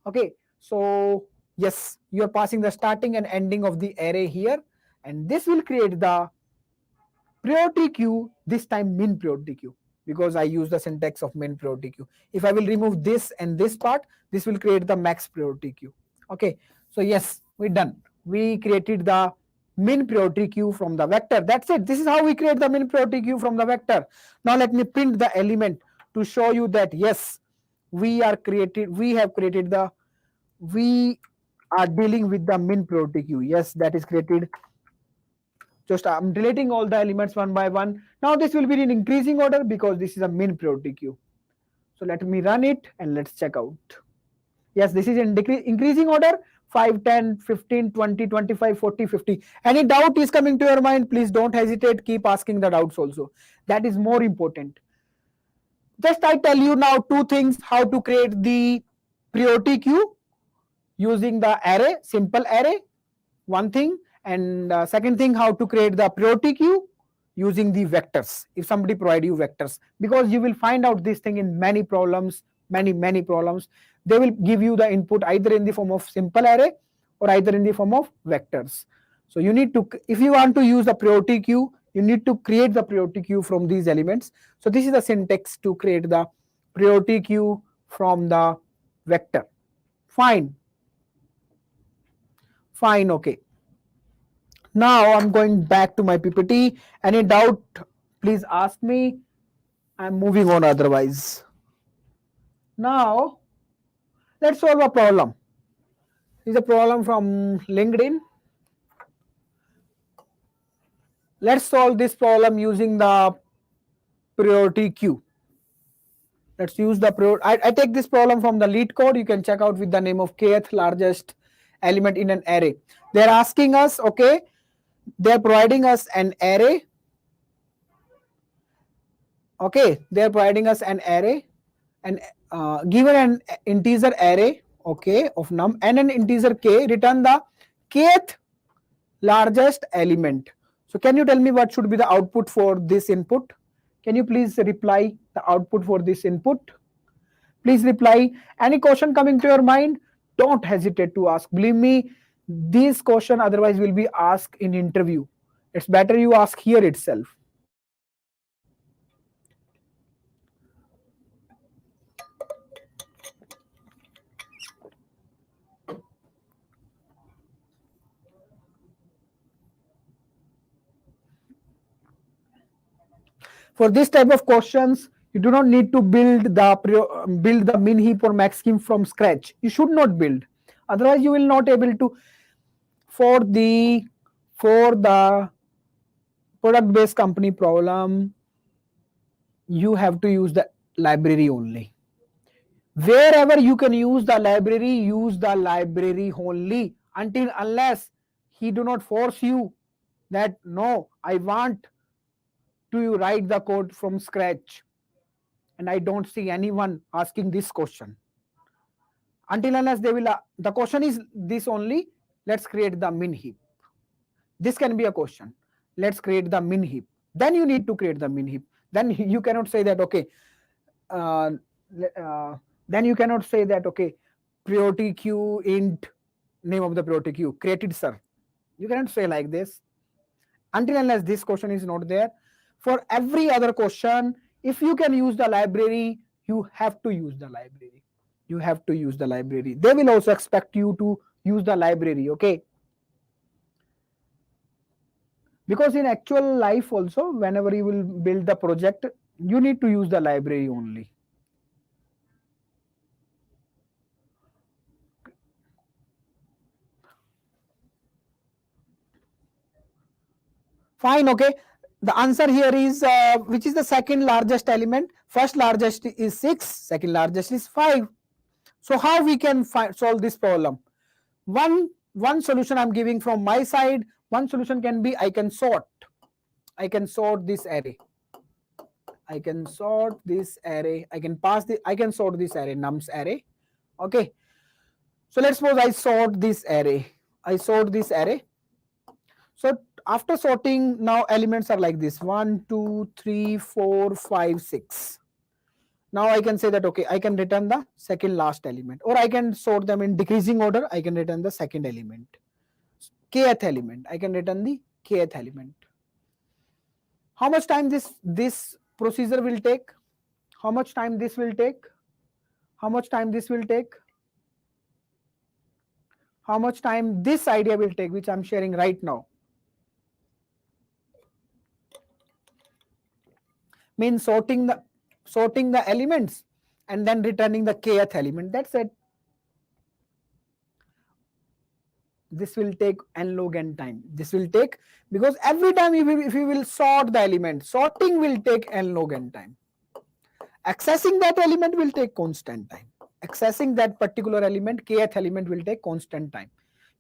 [SPEAKER 1] Okay, so yes, you are passing the starting and ending of the array here, and this will create the priority queue, this time min priority queue, because I use the syntax of min priority queue. If I will remove this and this part, this will create the max priority queue. Okay, so yes, we're done. We created the min priority queue from the vector. That's it. This is how we create the min priority queue from the vector. Now let me print the element to show you that yes, we are dealing with the min priority queue. Yes, that is created. Just I'm deleting all the elements one by one. Now this will be in increasing order because this is a min priority queue. So let me run it and let's check out. Yes, this is in increasing order. 5, 10, 15, 20, 25, 40, 50. Any doubt is coming to your mind, please don't hesitate. Keep asking the doubts also. That is more important. Just I tell you now 2 things, how to create the priority queue using the array, simple array, one thing. And second thing, how to create the priority queue using the vectors. If somebody provide you vectors, because you will find out this thing in many problems many problems. They will give you the input either in the form of simple array or either in the form of vectors. So you need to, if you want to use the priority queue, you need to create the priority queue from these elements. So this is the syntax to create the priority queue from the vector. Fine. Fine, okay. Now I'm going back to my PPT. Any doubt, please ask me. I'm moving on otherwise. Now, let's solve a problem. This is a problem from LinkedIn. Let's solve this problem using the priority queue. Let's use the priority. I take this problem from the lead code. You can check out with the name of kth largest element in an array. They're asking us, okay, they're providing us an array. Okay, they're providing us an array and given an integer array, okay, of num and an integer k, return the kth largest element. So can you tell me what should be the output for this input? Can you please reply the output for this input? Please reply. Any question coming to your mind, don't hesitate to ask. Believe me, this question otherwise will be asked in interview. It's better you ask here itself. For this type of questions, you do not need to build the min heap or max heap from scratch. You should not build. Otherwise, you will not able to. For the product-based company problem, you have to use the library only. Wherever you can use the library only unless he do not force you that no, I want to write the code from scratch. And I don't see anyone asking this question. Until unless they will, the question is this only, let's create the min heap. This can be a question. Let's create the min heap. Then you need to create the min heap. Then you cannot say that, okay, then you cannot say that, okay, priority queue int, name of the priority queue, created sir. You cannot say like this. Until unless this question is not there. For every other question, if you can use the library, you have to use the library. You have to use the library. They will also expect you to use the library, okay? Because in actual life also, whenever you will build the project, you need to use the library only. Fine, okay. The answer here is, which is the second largest element? First largest is 6, second largest is 5. So how we can solve this problem? One solution I'm giving from my side. One solution can be, I can sort this array. I can sort this array. I can sort this array, nums array. Okay. So let's suppose I sort this array. So after sorting, now elements are like this: 1, 2, 3, 4, 5, 6. Now I can say that, okay, I can return the second last element, or I can sort them in decreasing order. I can return the second element, kth element. I can return the kth element. How much time this procedure will take? How much time this will take? How much time this will take? How much time this idea will take, which I'm sharing right now? Means sorting the elements and then returning the kth element. That's it. This will take n log n time. This will take, because every time if you will sort the element, sorting will take n log n time. Accessing that element will take constant time. Accessing that particular element, kth element, will take constant time,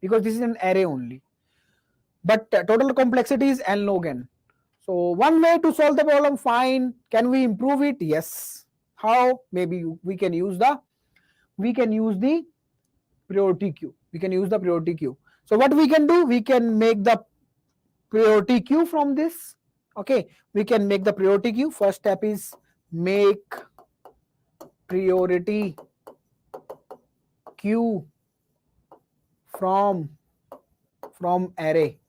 [SPEAKER 1] because this is an array only. But total complexity is n log n. So one way to solve the problem, fine. Can we improve it? Yes. How? Maybe we can use the priority queue. We can use the priority queue. So what we can do? We can make the priority queue from this. Okay, we can make the priority queue. First step is make priority queue from array.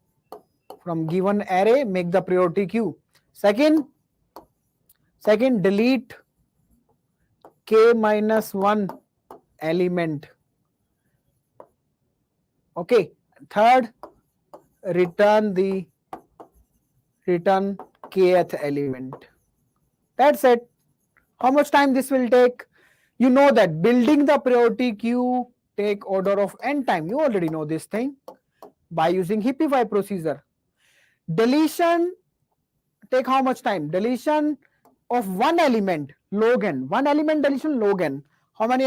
[SPEAKER 1] From given array, make the priority queue. Second, delete k minus 1 element. Okay. Third, return kth element. That's it. How much time this will take? You know that building the priority queue take order of n time. You already know this thing by using Heapify procedure. Deletion take how much time? Deletion of one element log n. One element deletion log n. How many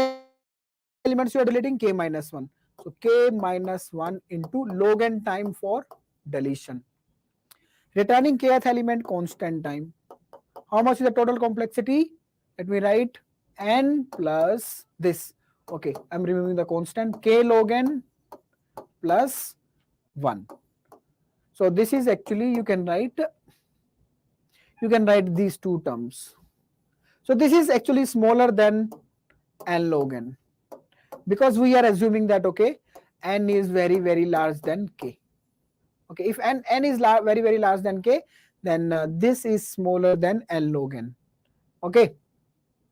[SPEAKER 1] elements you are deleting? K minus 1. So k minus 1 into log n time for deletion. Returning kth element constant time. How much is the total complexity? Let me write n plus this. Okay, I'm removing the constant k log n plus 1. So this is actually you can write these two terms. So this is actually smaller than n log n because we are assuming that okay n is very very large than k. Okay, if n is very very large than k, then this is smaller than n log n. Okay,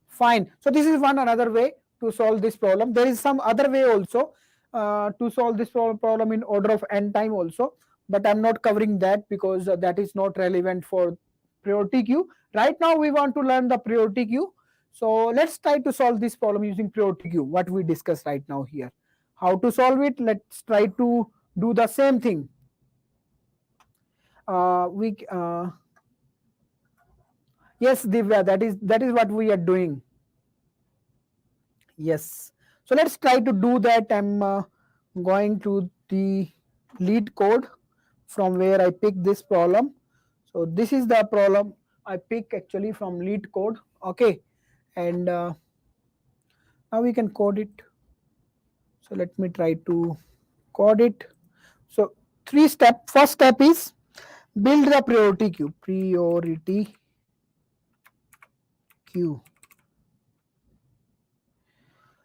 [SPEAKER 1] fine. So this is one another way to solve this problem. There is some other way also to solve this problem in order of n time also, but I'm not covering that because that is not relevant for priority queue. Right now we want to learn the priority queue. So let's try to solve this problem using priority queue, what we discussed right now here. How to solve it? Let's try to do the same thing. Yes, Divya, that is what we are doing. Yes. So let's try to do that. I'm going to the lead code from where I pick this problem. So this is the problem I pick actually from lead code. Okay. And now we can code it. So let me try to code it. So 3 step. First step is build the priority queue. Priority queue.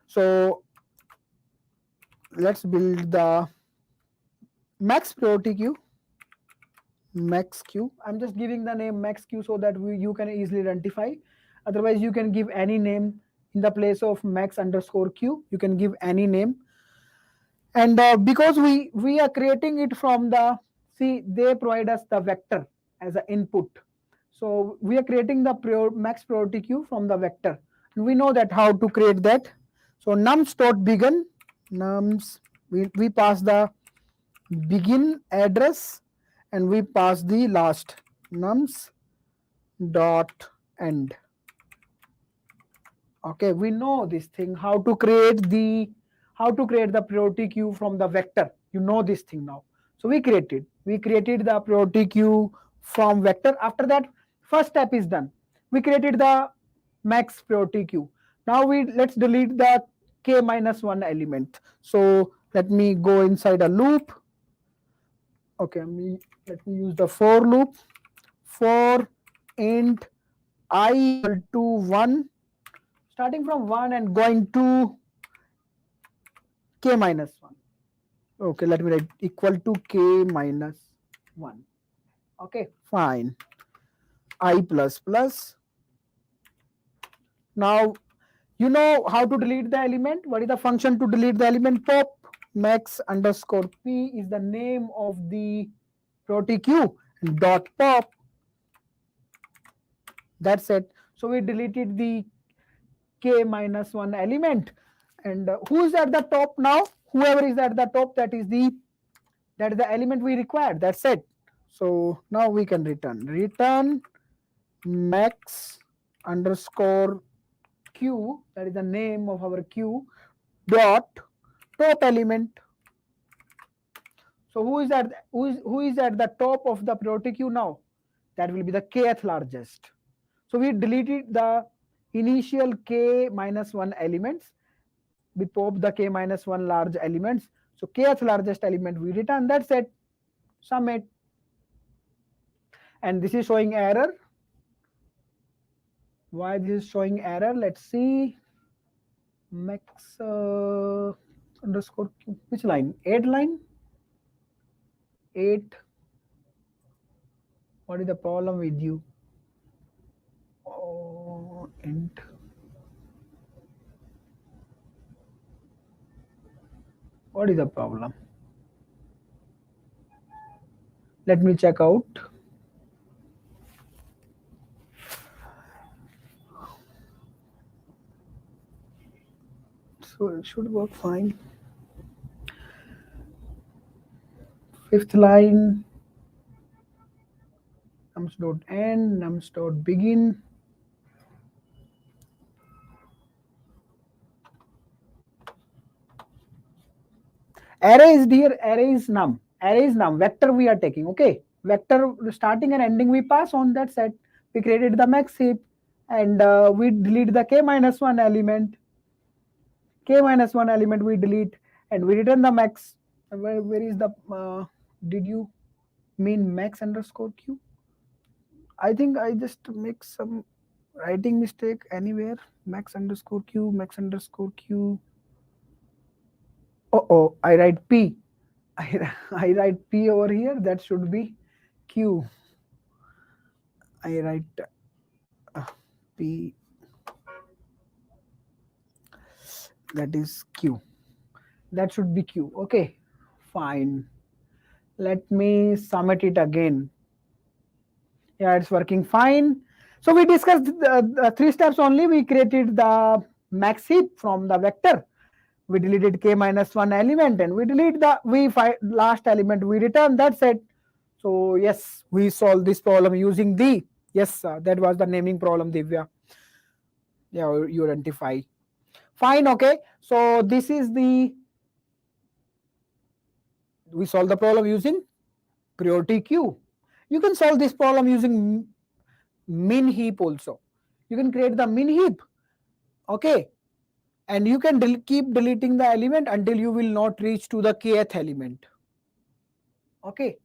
[SPEAKER 1] So let's build the max priority queue. Max queue. I'm just giving the name max queue so that you can easily identify. Otherwise, you can give any name in the place of max underscore queue. You can give any name. And because we are creating it from the, see, they provide us the vector as an input. So we are creating the max priority queue from the vector. And we know that how to create that. So nums.begin, nums, we pass the begin address and we pass the last nums dot end. Okay, we know this thing how to create the priority queue from the vector. You know this thing now. So we created the priority queue from vector. After that, first step is done. We created the max priority queue. Now let's delete the k minus 1 element. So let me go inside a loop. Okay, let me use the for loop. For int I equal to 1, starting from 1 and going to k minus 1. Okay, let me write equal to k minus 1. Okay, fine. I plus plus. Now, you know how to delete the element. What is the function to delete the element? Pop max underscore p is the name of the priority queue. And dot pop. That's it. So we deleted the k minus 1 element. And who is at the top now? Whoever is at the top, that is the element we required. That's it. So now we can return max underscore queue, that is the name of our queue, dot top element. So who is at the top of the priority queue now? That will be the kth largest. So we deleted the initial k minus 1 elements. We pop the k minus 1 large elements. So kth largest element we return. That's it. Submit. And this is showing error. Why this is showing error? Let's see. max underscore q. Which line? 8 line? 8. What is the problem with you? Oh, int. What is the problem? Let me check out. So it should work fine. 5th line, nums.end, nums.begin. Array is dear, array is num. Array is num. Vector we are taking, okay? Vector starting and ending we pass on that set. We created the max heap and we delete the k minus 1 element. K minus 1 element we delete and we return the max. Where is the, did you mean max underscore q? I think I just make some writing mistake anywhere. Max underscore q, max underscore q. Oh, I write p. I write p over here. That should be q. I write p. That is q. That should be q. Okay, fine. Let me submit it again. Yeah, it's working fine. So we discussed the 3 steps only. We created the max heap from the vector. We deleted k minus 1 element and we delete the last element. We return. That's it. So yes, we solved this problem using the, yes, that was the naming problem, Divya. Yeah, you identify. Fine, okay. So this is the, we solve the problem using priority queue. You can solve this problem using min heap also. You can create the min heap, okay, and you can keep deleting the element until you will not reach to the kth element, okay.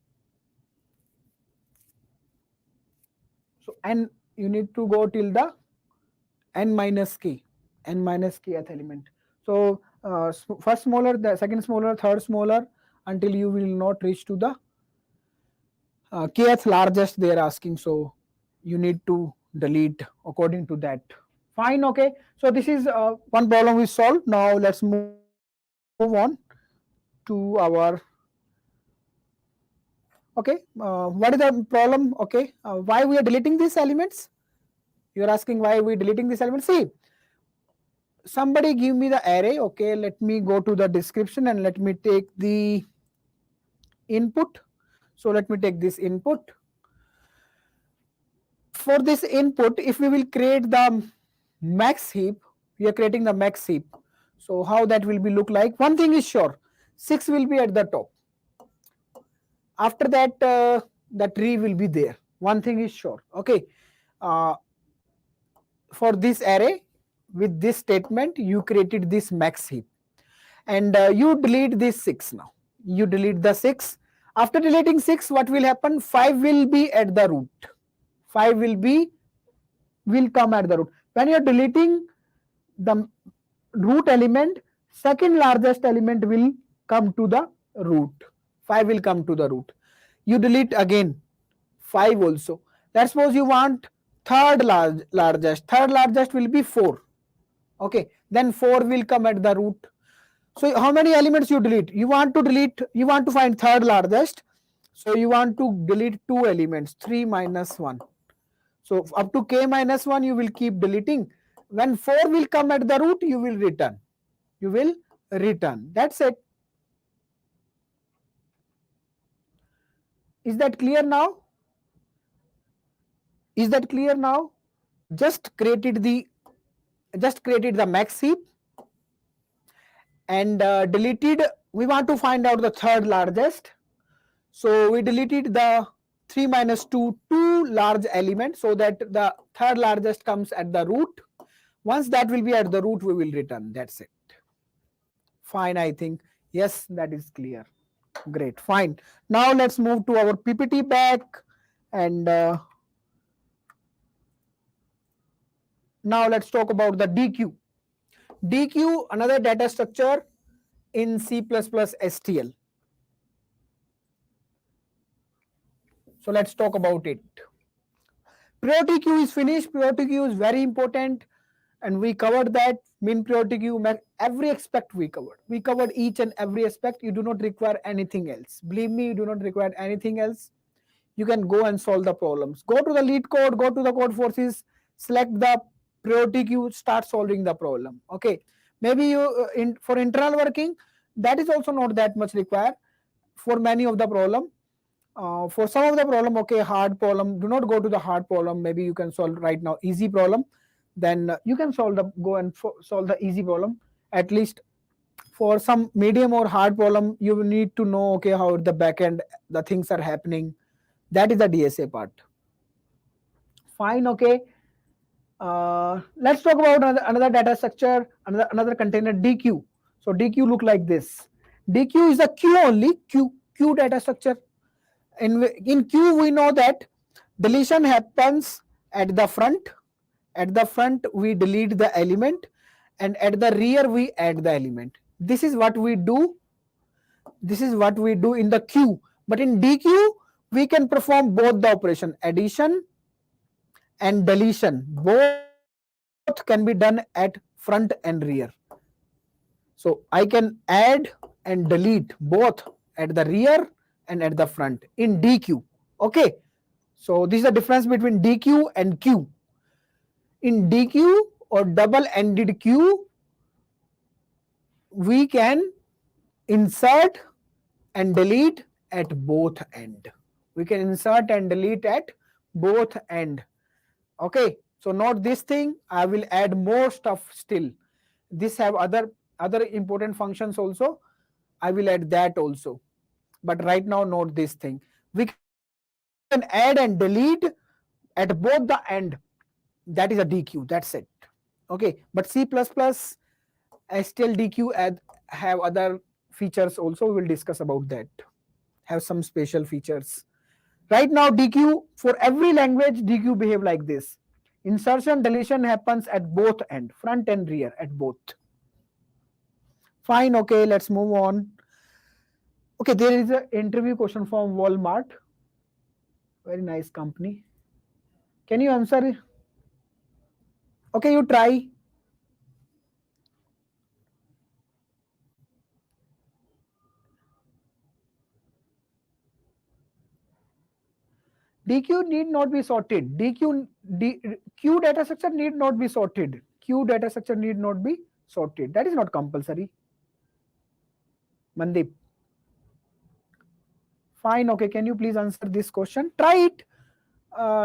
[SPEAKER 1] So and you need to go till the n minus k, n minus kth element. So first smaller, the second smaller, third smaller, until you will not reach to the kth largest they are asking. So you need to delete according to that. Fine, okay. So this is one problem we solved. Now let's move on to our, okay, what is the problem, okay, why we are deleting these elements. You are asking why we are deleting these elements. See, somebody give me the array, okay, let me go to the description and let me take the input. So let me take this input. For this input, if we will create the max heap, we are creating the max heap. So how that will be look like? One thing is sure, 6 will be at the top. After that, the tree will be there. One thing is sure, okay. For this array, with this statement, you created this max heap. And you delete this 6 now. You delete the 6. After deleting 6, what will happen? 5 will be at the root. 5 will come at the root. When you are deleting the root element, second largest element will come to the root. 5 will come to the root. You delete again 5 also. Let's suppose you want third largest. Third largest will be 4. Okay, then 4 will come at the root. So how many elements you delete? You want to find third largest. So you want to delete 2 elements, 3 minus 1. So up to k minus 1 you will keep deleting. When 4 will come at the root, you will return. You will return. That's it. Is that clear now? Is that clear now? Just created the max heap and deleted. We want to find out the third largest. So we deleted the 3 minus 2, 2 large elements, so that the third largest comes at the root. Once that will be at the root, we will return. That's it. Fine, I think. Yes, that is clear. Great, fine. Now let's move to our PPT back and now let's talk about the DQ. Deque, another data structure in C++ STL. So let's talk about it. Priority queue is finished. Priority queue is very important, and we covered that. Min priority queue, every aspect we covered. We covered each and every aspect. You do not require anything else. Believe me, you do not require anything else. You can go and solve the problems. Go to the lead code, go to the code forces, select the priority queue, start solving the problem. Okay. Maybe you for internal working, that is also not that much required for many of the problem. For some of the problem, okay, hard problem, do not go to the hard problem. Maybe you can solve right now easy problem. Then you can go and solve the easy problem. At least for some medium or hard problem, you need to know, okay, how the backend, the things are happening. That is the DSA part. Fine, okay. Let's talk about another data structure, another container, Deque. So Deque look like this. Deque is a queue only, queue data structure. In queue, we know that deletion happens at the front. At the front, we delete the element, and at the rear, we add the element. This is what we do. This is what we do in the queue. But in Deque, we can perform both the operation, addition and deletion. Both can be done at front and rear. So I can add and delete both at the rear and at the front in Deque. Okay. So this is the difference between Deque and queue. In Deque or double-ended queue, we can insert and delete at both end. We can insert and delete at both end. Okay. So not this thing. I will add more stuff still. This have other important functions also. I will add that also. But right now, note this thing. We can add and delete at both the end. That is a Deque. That's it. Okay. But C++, STL Deque have other features also. We will discuss about that. Have some special features. Right now, Deque, for every language, Deque behave like this. Insertion, deletion happens at both end, front and rear, at both. Fine, okay, let's move on. Okay, there is an interview question from Walmart. Very nice company. Can you answer? Okay, you try. Deque need not be sorted. Queue data structure need not be sorted. Queue data structure need not be sorted. That is not compulsory. Mandeep. Fine, okay. Can you please answer this question? Try it.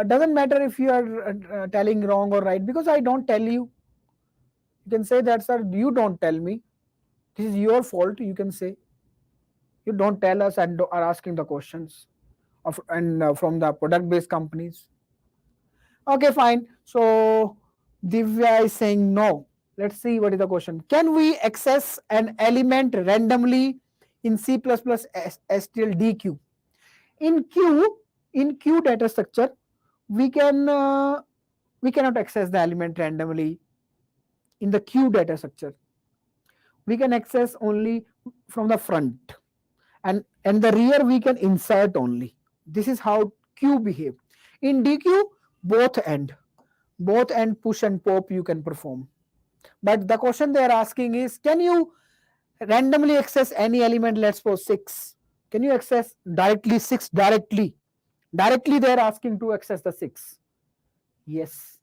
[SPEAKER 1] Doesn't matter if you are telling wrong or right, because I don't tell you. You can say that, sir, you don't tell me. This is your fault, you can say. You don't tell us and are asking the questions from the product-based companies. Okay, fine. So Divya is saying no. Let's see what is the question. Can we access an element randomly in C++ STL Deque? In queue data structure, we cannot access the element randomly in the queue data structure. We can access only from the front, and the rear we can insert only. This is how queue behave. In Deque, both end push and pop you can perform. But the question they are asking is, can you randomly access any element? Let's suppose 6. Can you access directly 6 directly? Directly they are asking to access the 6. Yes.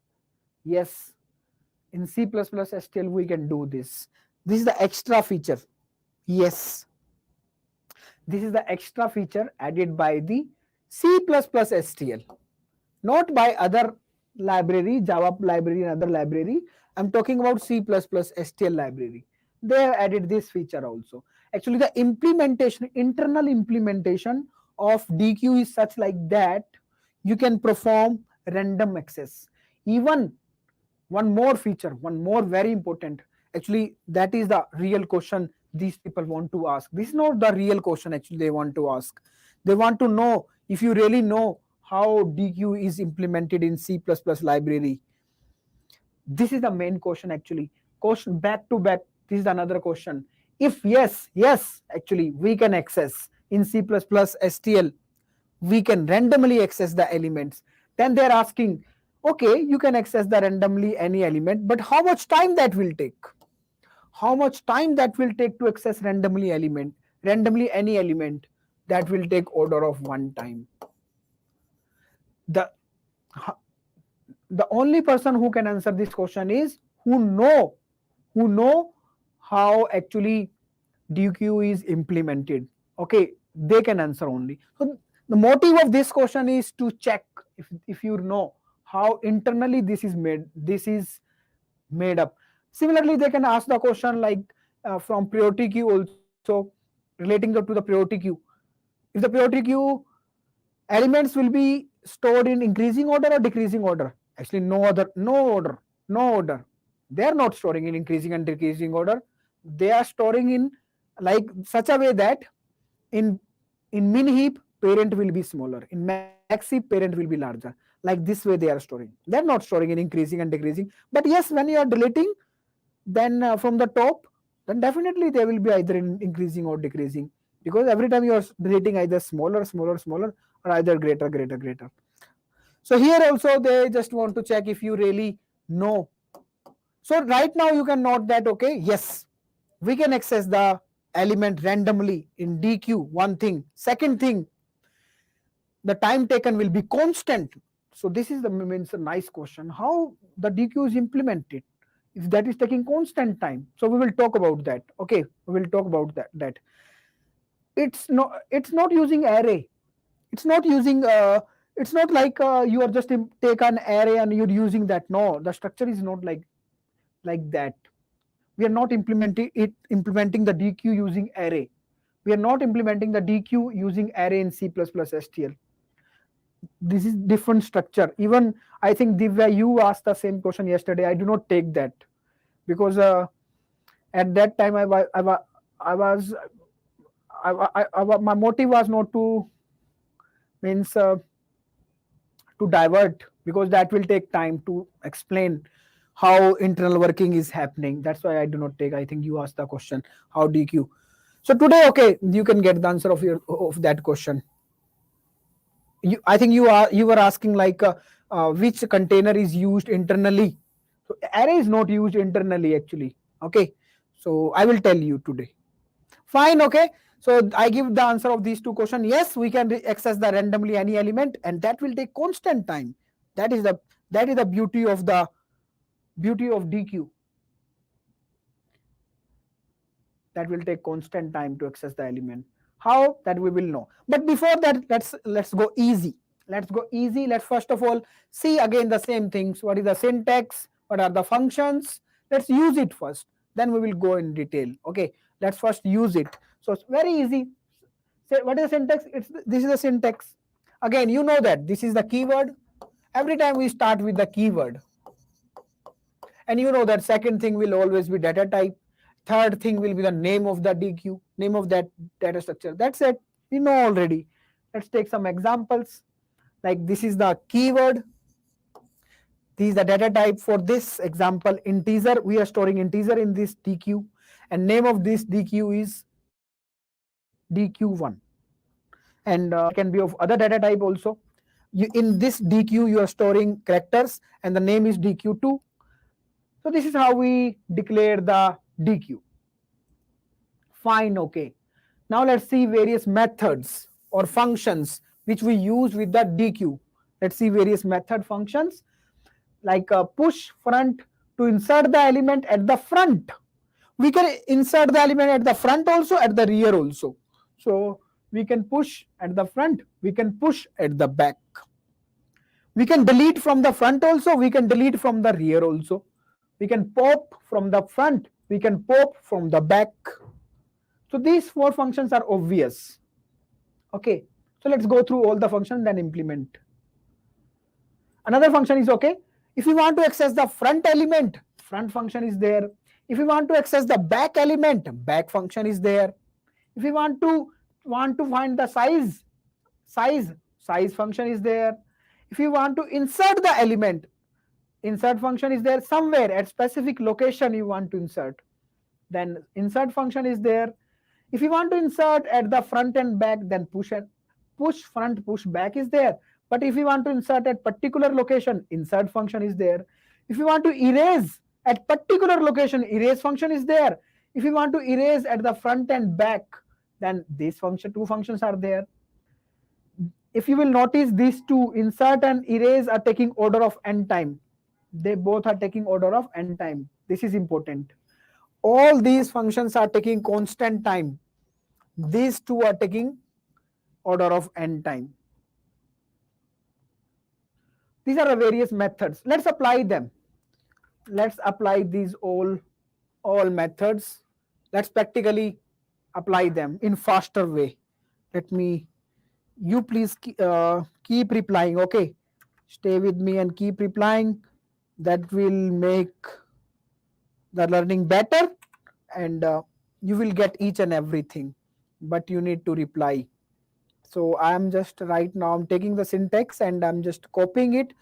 [SPEAKER 1] In C++ STL we can do this. This is the extra feature. Yes. This is the extra feature added by the C++ STL. Not by other library, Java library and other library. I'm talking about C++ STL library. They have added this feature also. Actually, the implementation, internal implementation of Deque is such like that you can perform random access. Even one more feature, one more very important. Actually, that is the real question these people want to ask. This is not the real question actually they want to ask. They want to know if you really know how Deque is implemented in C++ library. This is the main question actually. question back to back. This is another question. If yes, actually we can access in C++ STL, we can randomly access the elements. Then they're asking, okay, you can access the randomly any element, but how much time that will take? How much time that will take to access randomly any element? That will take order of 1 time. The the only person who can answer this question is who know how actually DQ is implemented. Okay, they can answer only. So the motive of this question is to check if you know how internally this is made up. Similarly, they can ask the question like from priority queue also, relating to the priority queue. If the priority queue elements will be stored in increasing order or decreasing order? Actually, no order. They are not storing in increasing and decreasing order. They are storing in like such a way that in min heap parent will be smaller, in max heap parent will be larger. Like this way they are storing. They are not storing in increasing and decreasing. But yes, when you are deleting, then from the top, then definitely they will be either in increasing or decreasing, because every time you are deleting either smaller or either greater. So here also they just want to check if you really know. So right now you can note that, okay, yes, we can access the element randomly in DQ, one thing. Second thing, the time taken will be constant. So this is the means a nice question. How the DQ is implemented? If that is taking constant time. So we will talk about that. Okay, we will talk about that. It's not using array. It's not using it's not like you are just take an array and you're using that. No, the structure is not like that. We are not implementing the DQ using array. We are not implementing the DQ using array in C++ STL. This is different structure. Even I think Divya, you asked the same question yesterday. I do not take that because at that time my motive was not to means to divert, because that will take time to explain how internal working is happening. That's why I do not take. I think you asked the question how DQ. So today, okay, you can get the answer of that question. I think you were asking like which container is used internally. So array is not used internally actually. Okay, so I will tell you today. Fine, okay. So I give the answer of these two questions. Yes, we can access the randomly any element, and that will take constant time. That is the beauty of DQ. That will take constant time to access the element. How? That we will know. But before that, let's go easy. Let's first of all see again the same things. What is the syntax? What are the functions? Let's use it first. Then we will go in detail. Okay. Let's first use it. So it's very easy. Say what is the syntax? This is the syntax. Again, you know that this is the keyword. Every time we start with the keyword. And you know that second thing will always be data type. Third thing will be the name of the DQ, name of that data structure. That's it. You know already. Let's take some examples. Like this is the keyword. This is the data type. For this example, integer. We are storing integer in this DQ. And name of this DQ is DQ1. And can be of other data type also. In this DQ, you are storing characters and the name is DQ2. So this is how we declare the DQ. Fine, okay. Now let's see various methods or functions which we use with the DQ. Let's see various method functions like push front to insert the element at the front. We can insert the element at the front also, at the rear also. So we can push at the front, we can push at the back. We can delete from the front also, we can delete from the rear also. We can pop from the front, we can pop from the back. So these four functions are obvious. Okay, so let's go through all the functions then implement. Another function is okay. If you want to access the front element, front function is there. If you want to access the back element, back function is there. If you want to find the size function is there. If you want to insert the element insert function is there somewhere at specific location you want to insert, then insert function is there. If you want to insert at the front and back, then push front push back is there. But if you want to insert at particular location, insert function is there. If you want to erase at particular location, erase function is there. If you want to erase at the front and back, then these two functions are there. If you will notice, these two, insert and erase, are taking order of n time. They both are taking order of n time. This is important. All these functions are taking constant time. These two are taking order of n time. These are the various methods. Let's apply them. Let's apply these all methods. Let's practically apply them in faster way. You please keep replying, okay? Stay with me and keep replying. That will make the learning better, and you will get each and everything, but you need to reply. So I am just right now, I'm taking the syntax and I'm just copying it.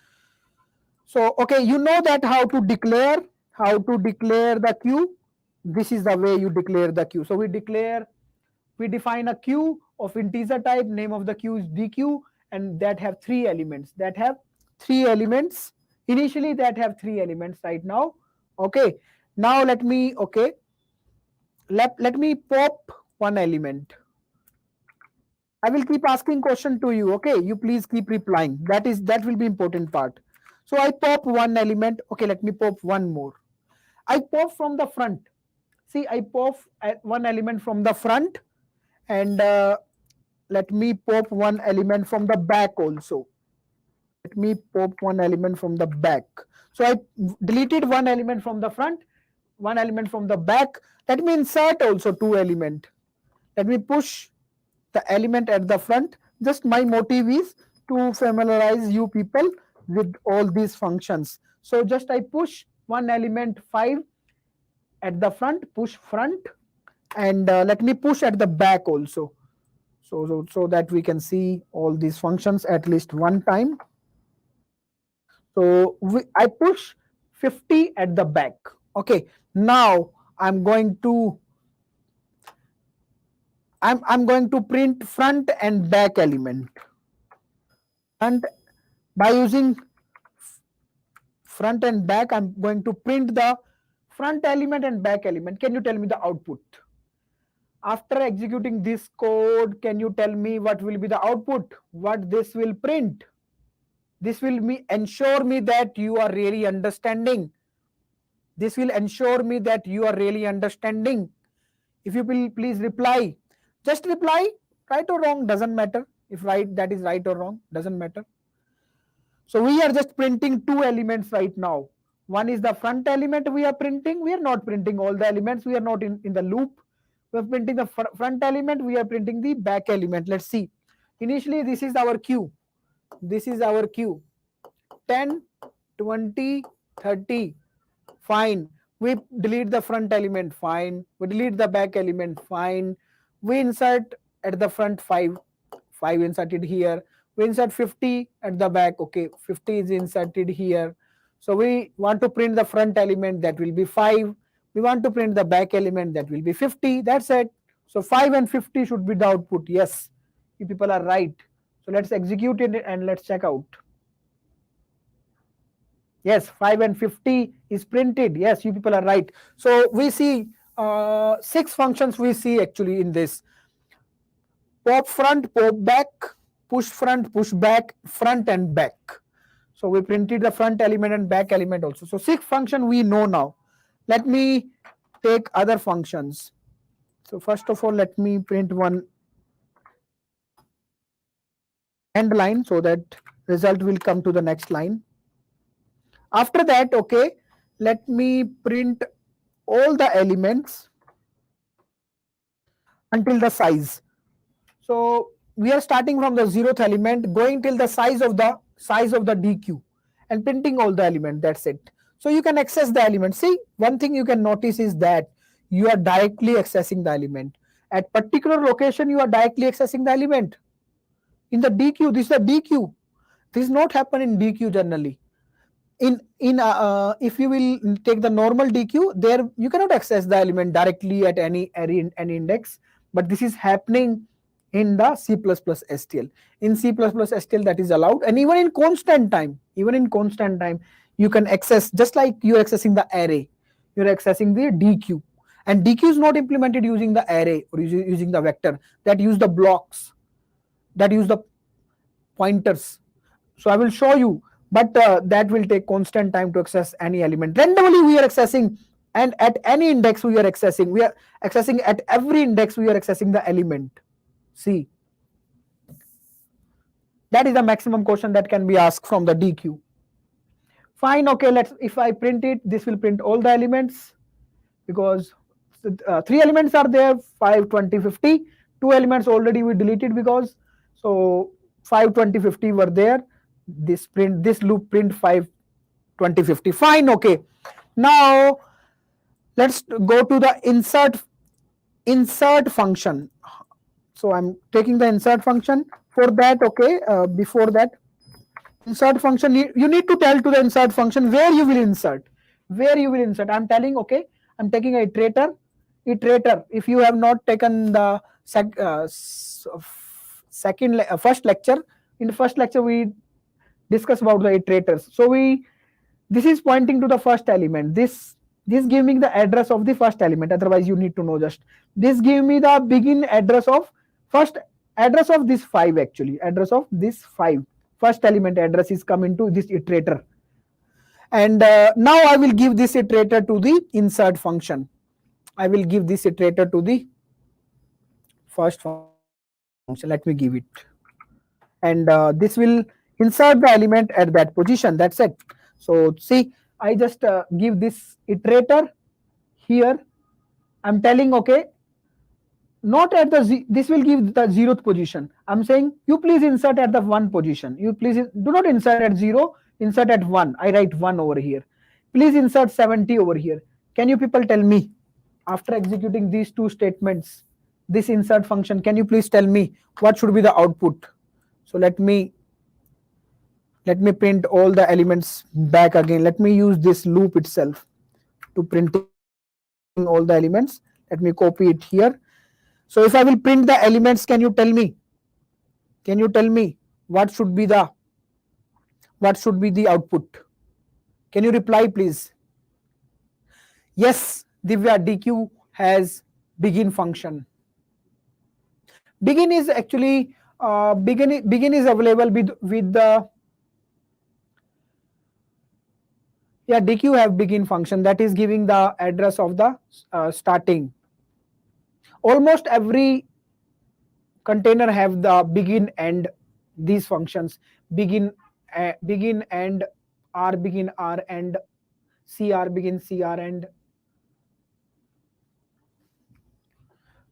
[SPEAKER 1] So, okay, you know that how to declare the queue. This is the way you declare the queue. So we define a queue of integer type, name of the queue is Deque, and that have 3 elements. Initially that have 3 elements right now. Okay. Now let me pop one element. I will keep asking question to you. Okay, you please keep replying. That will be important part. So I pop one element. Okay, let me pop one more. I pop from the front. See, I pop one element from the front, and let me pop one element from the back also. Let me pop one element from the back. So I deleted one element from the front, one element from the back. Let me insert also 2 elements. Let me push the element at the front. Just my motive is to familiarize you people with all these functions. So just I push one element 5 at the front, push front, and let me push at the back also. So that we can see all these functions at least one time. So I push 50 at the back. Okay, now I'm going to print front and back element. And by using front and back, I'm going to print the front element and back element. Can you tell me the output? After executing this code, can you tell me what will be the output? What this will print? This will ensure me that you are really understanding. This will ensure me that you are really understanding. If you will please reply. Just reply, right or wrong, doesn't matter. If right, that is right or wrong, doesn't matter. So we are just printing 2 elements right now. One is the front element we are printing. We are not printing all the elements. We are not in the loop. We are printing the front element. We are printing the back element. Let's see. Initially, this is our queue. This is our queue. 10, 20, 30. Fine. We delete the front element. Fine. We delete the back element. Fine. We insert at the front 5. 5 inserted here. We insert 50 at the back. Okay, 50 is inserted here. So we want to print the front element, that will be 5. We want to print the back element, that will be 50. That's it. So 5 and 50 should be the output. Yes, you people are right. So let's execute it and let's check out. Yes, 5 and 50 is printed. Yes, you people are right. So we see 6 functions we see actually in this. Pop front, pop back, push front, push back, front and back. So we printed the front element and back element also. So 6 function we know now. Let me take other functions. So first of all, let me print one end line so that result will come to the next line. After that, okay, let me print all the elements until the size. So we are starting from the 0th element, going till the size of the Deque and printing all the element. That's it. So you can access the element. See, one thing you can notice is that you are directly accessing the element. At particular location, you are directly accessing the element. In the Deque, this is the Deque. This is not happen in Deque generally. if you will take the normal DQ, there you cannot access the element directly at any array, any index, but this is happening in the C++ STL. In C++ STL that is allowed, and even in constant time, you can access, just like you are accessing the array, you are accessing the DQ. And DQ is not implemented using the array or using the vector, that use the blocks, that use the pointers. So I will show you, but that will take constant time to access any element. Randomly we are accessing, and at any index we are accessing. We are accessing at every index, we are accessing the element. See, that is the maximum question that can be asked from the DQ. Fine, okay, let's, if I print it, this will print all the elements, because 3 elements are there, 5, 20, 50. 2 elements already we deleted, because so 5, 20, 50 were there. This loop print 5, 20, 50. Fine, okay. Now let's go to the insert function. So I'm taking the insert function. For that, okay, before that, insert function, you need to tell to the insert function where you will insert. I'm telling, okay, I'm taking a iterator. If you have not taken the first lecture, in the first lecture we discuss about the iterators. So this is pointing to the first element. This give me the address of the first element. Otherwise you need to know just this give me the begin address of first address of this 5, actually address of this 5. First element address is coming to this iterator. And now I will give this iterator to the insert function. I will give this iterator to the first function. Let me give it. And this will insert the element at that position. That's it. So see, I just give this iterator here. I'm telling, okay, not at the this will give the 0th position. I'm saying you please insert at the 1 position. You please do not insert at 0, insert at 1. I write 1 over here. Please insert 70 over here. Can you people tell me, after executing these 2 statements, this insert function, can you please tell me what should be the output? So let me print all the elements back again. Let me use this loop itself to printing all the elements. Let me copy it here. So if I will print the elements, can you tell me what should be the output? Can you reply, please? Yes, Divya, DQ has begin function. Begin is actually begin is available with the DQ have begin function, that is giving the address of the starting. Almost every container have the begin and these functions, begin and R begin R and CR begin CR and.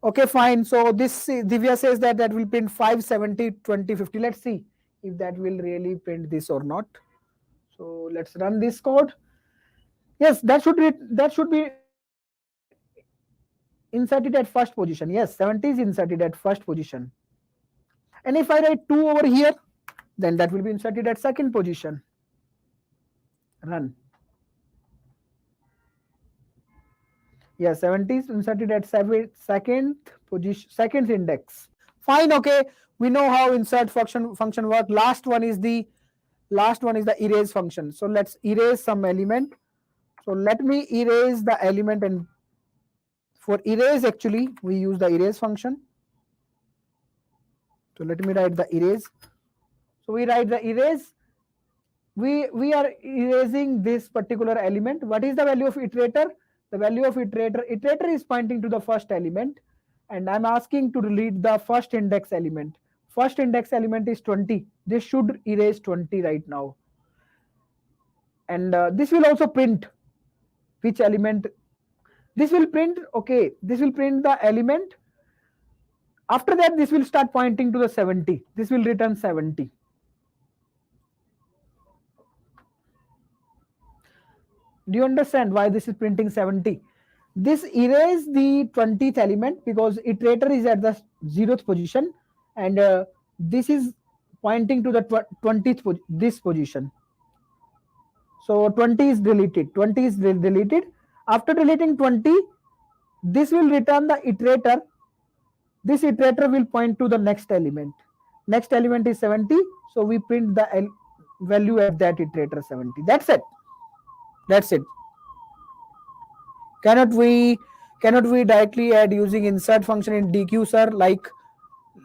[SPEAKER 1] Okay, fine. So this Divya says that will print 5, 70, 20, 50. Let's see if that will really print this or not. So let's run this code. Yes, that should be inserted at first position. Yes, 70 is inserted at first position. And if I write 2 over here, then that will be inserted at second position. Run. Yeah, 70 is inserted at second position, second index. Fine, okay. We know how insert function work. Last one is the erase function. So let's erase some element. So let me erase the element, and for erase actually we use the erase function. So let me write the erase. So we write the erase. We are erasing this particular element. What is the value of iterator? The value of iterator is pointing to the first element, and I'm asking to delete the first index element. First index element is 20. This should erase 20 right now. And this will also print which element. This will print, okay, this will print the element. After that, this will start pointing to the 70. This will return 70. Do you understand why this is printing 70? This erase the 20th element because iterator is at the 0th position, and this is pointing to the 20th this position. So 20 is deleted. 20 is deleted. After deleting 20, this will return the iterator. This iterator will point to the next element. Next element is 70. So we print the value at that iterator 70. That's it. That's it. Cannot we directly add using insert function in DQ, sir? Like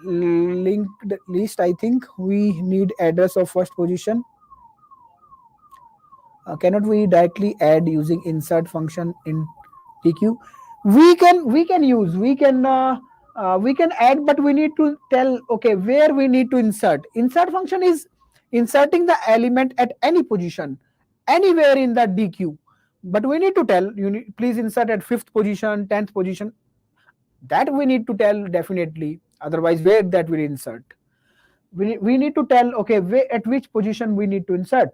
[SPEAKER 1] linked list, I think we need address of first position. Cannot we directly add using insert function in DQ? We can use, we can add, but we need to tell, okay, where we need to insert. Insert function is inserting the element at any position, anywhere in the DQ. But we need to tell, please insert at 5th position, 10th position. That we need to tell definitely. Otherwise, where that will insert? We need to tell, okay, where, at which position we need to insert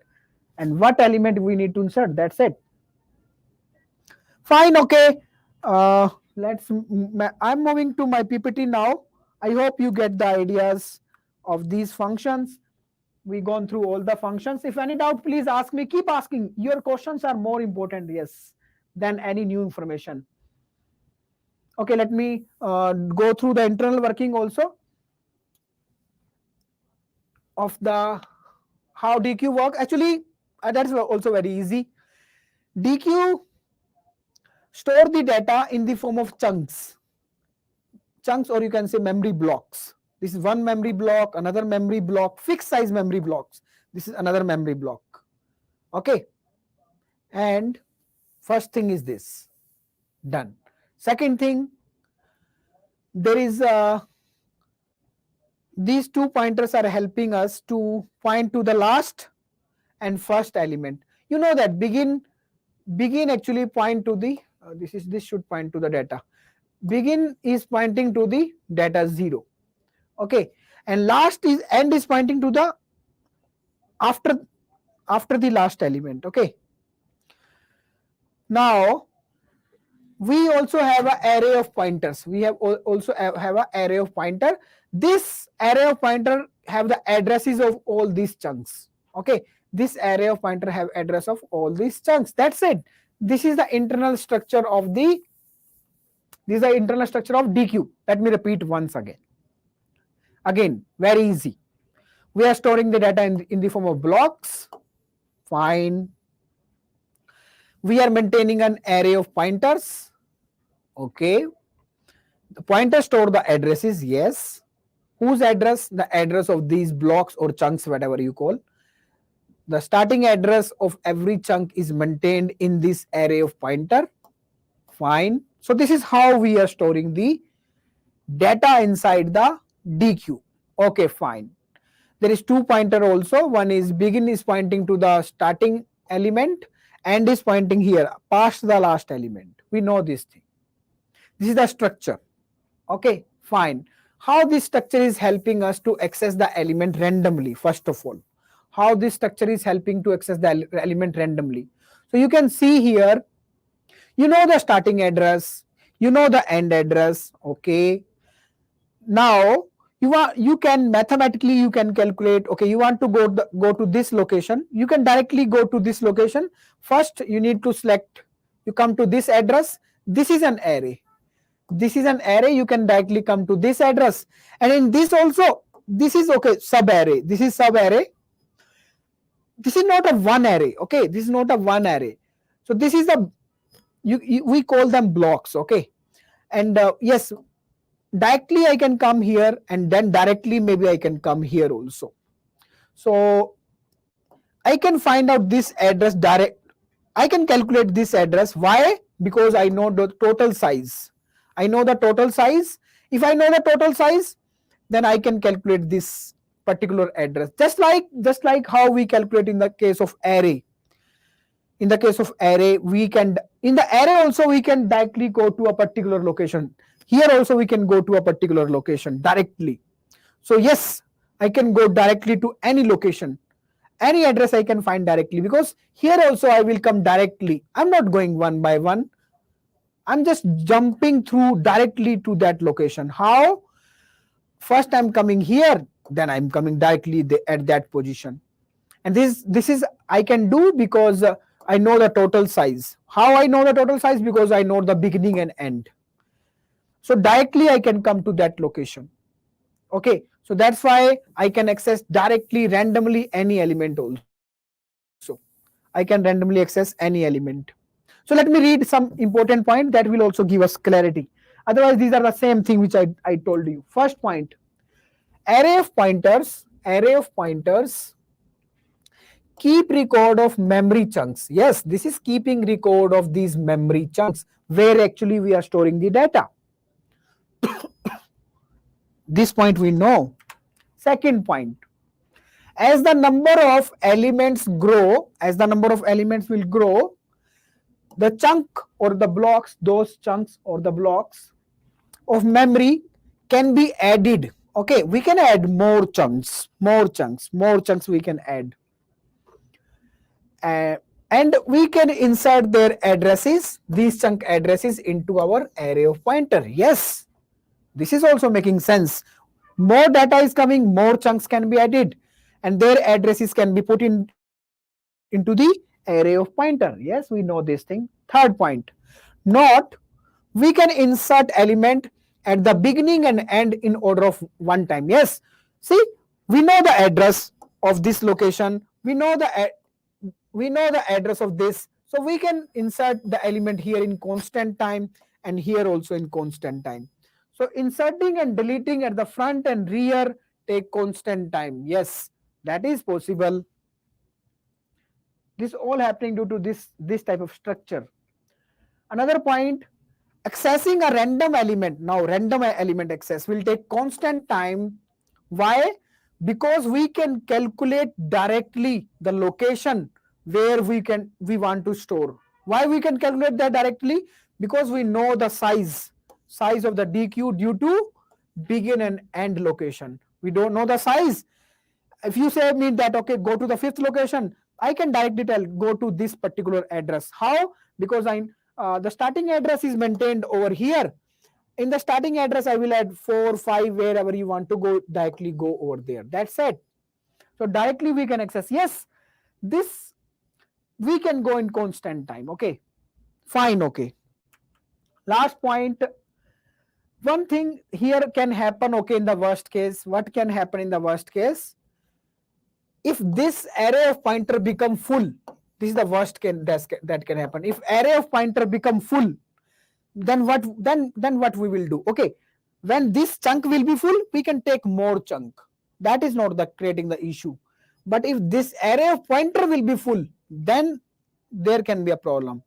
[SPEAKER 1] and what element we need to insert. That's it. Fine, okay. I'm moving to my PPT now. I hope you get the ideas of these functions. We've gone through all the functions. If any doubt, please ask me. Keep asking. Your questions are more important, yes, than any new information. Okay, let me go through the internal working also of the how DQ work. Actually, that's also very easy. DQ store the data in the form of chunks, or you can say memory blocks. This is one memory block, another memory block, fixed size memory blocks. This is another memory block. Okay. And first thing is this. Done. Second thing, there is these two pointers are helping us to point to the last and first element. You know that begin actually point to the this should point to the data. Begin is pointing to the data 0. Okay, and last is end is pointing to the after the last element. Okay. Now we also have an array of pointers. We have also have an array of pointer. This array of pointer have the addresses of all these chunks. Okay, this array of pointer have address of all these chunks. That's it. This is the internal structure of the DQ. Let me repeat once again. Again, very easy. We are storing the data in the form of blocks. Fine. We are maintaining an array of pointers. Okay. The pointer store the addresses, yes. Whose address? The address of these blocks or chunks, whatever you call. The starting address of every chunk is maintained in this array of pointer. Fine. So this is how we are storing the data inside the DQ. Okay, fine. There is two pointer also. One is begin is pointing to the starting element and is pointing here past the last element. We know this thing. This is the structure. Okay, fine. How this structure is helping us to access the element randomly, first of all. How this structure is helping to access the element randomly. So you can see here, you know the starting address, you know the end address. Okay. Now you can mathematically you can calculate. Okay, you want to go to this location. You can directly go to this location. First, you need to select. You come to this address. This is an array. This is an array. You can directly come to this address. And in this also, this is okay sub array. This is sub array. This is not a one array. Okay, this is not a one array. So this is a we call them blocks. Okay, and yes. Directly I can come here and then directly maybe I can come here also. So I can find out this address direct. I can calculate this address. Why? Because I know the total size. I know the total size. If I know the total size, then I can calculate this particular address. Just like how we calculate in the case of array. In the case of array, we can in the array also we can directly go to a particular location. Here also we can go to a particular location directly. So yes, I can go directly to any location. Any address I can find directly, because here also I will come directly. I'm not going one by one. I'm just jumping through directly to that location. How? First I'm coming here, then I'm coming directly at that position. And this is I can do because I know the total size. How I know the total size? Because I know the beginning and end. So directly I can come to that location. Okay, so that's why I can access directly randomly any element also. I can randomly access any element. So let me read some important point that will also give us clarity. Otherwise, these are the same thing which I told you. First point, array of pointers keep record of memory chunks. Yes, this is keeping record of these memory chunks where actually we are storing the data. This point we know. Second point, as the number of elements grow, as the number of elements will grow, the chunk or the blocks, those chunks or the blocks of memory can be added. Okay, we can add more chunks we can add. And we can insert their addresses, these chunk addresses, into our array of pointer. Yes, this is also making sense. More data is coming, more chunks can be added, and their addresses can be put into the array of pointer. Yes, we know this thing. Third point, not we can insert element at the beginning and end in order of one time. Yes, see, we know the address of this location, we know the address of this, so we can insert the element here in constant time and here also in constant time. So inserting and deleting at the front and rear take constant time. Yes, that is possible. This all happening due to this type of structure. Another point, accessing a random element. Now random element access will take constant time. Why? Because we can calculate directly the location where we want to store. Why we can calculate that directly? Because we know the size of the DQ due to begin and end location. We don't know the size. If you say me that okay, go to the fifth location, I can directly tell go to this particular address. How? Because the starting address is maintained over here. In the starting address, I will add 4, 5, wherever you want to go, directly go over there. That's it. So directly we can access. Yes, this we can go in constant time. Okay, fine. Okay. Last point. One thing here can happen. Okay, in the worst case, what can happen in the worst case? If this array of pointer become full, this is the worst that can happen. If array of pointer become full, then what we will do? Okay, when this chunk will be full, we can take more chunk. That is not the creating the issue. But if this array of pointer will be full, then there can be a problem.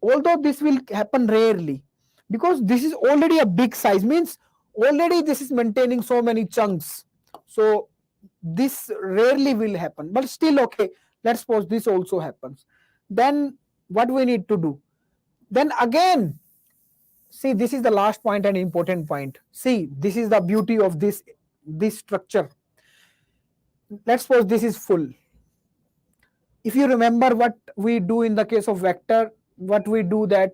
[SPEAKER 1] Although this will happen rarely, because this is already a big size, means already this is maintaining so many chunks. So this rarely will happen, but still okay, let's suppose this also happens. Then what we need to do? Then again, see, this is the last point and important point. See, this is the beauty of this structure. Let's suppose this is full. If you remember what we do in the case of vector, what we do that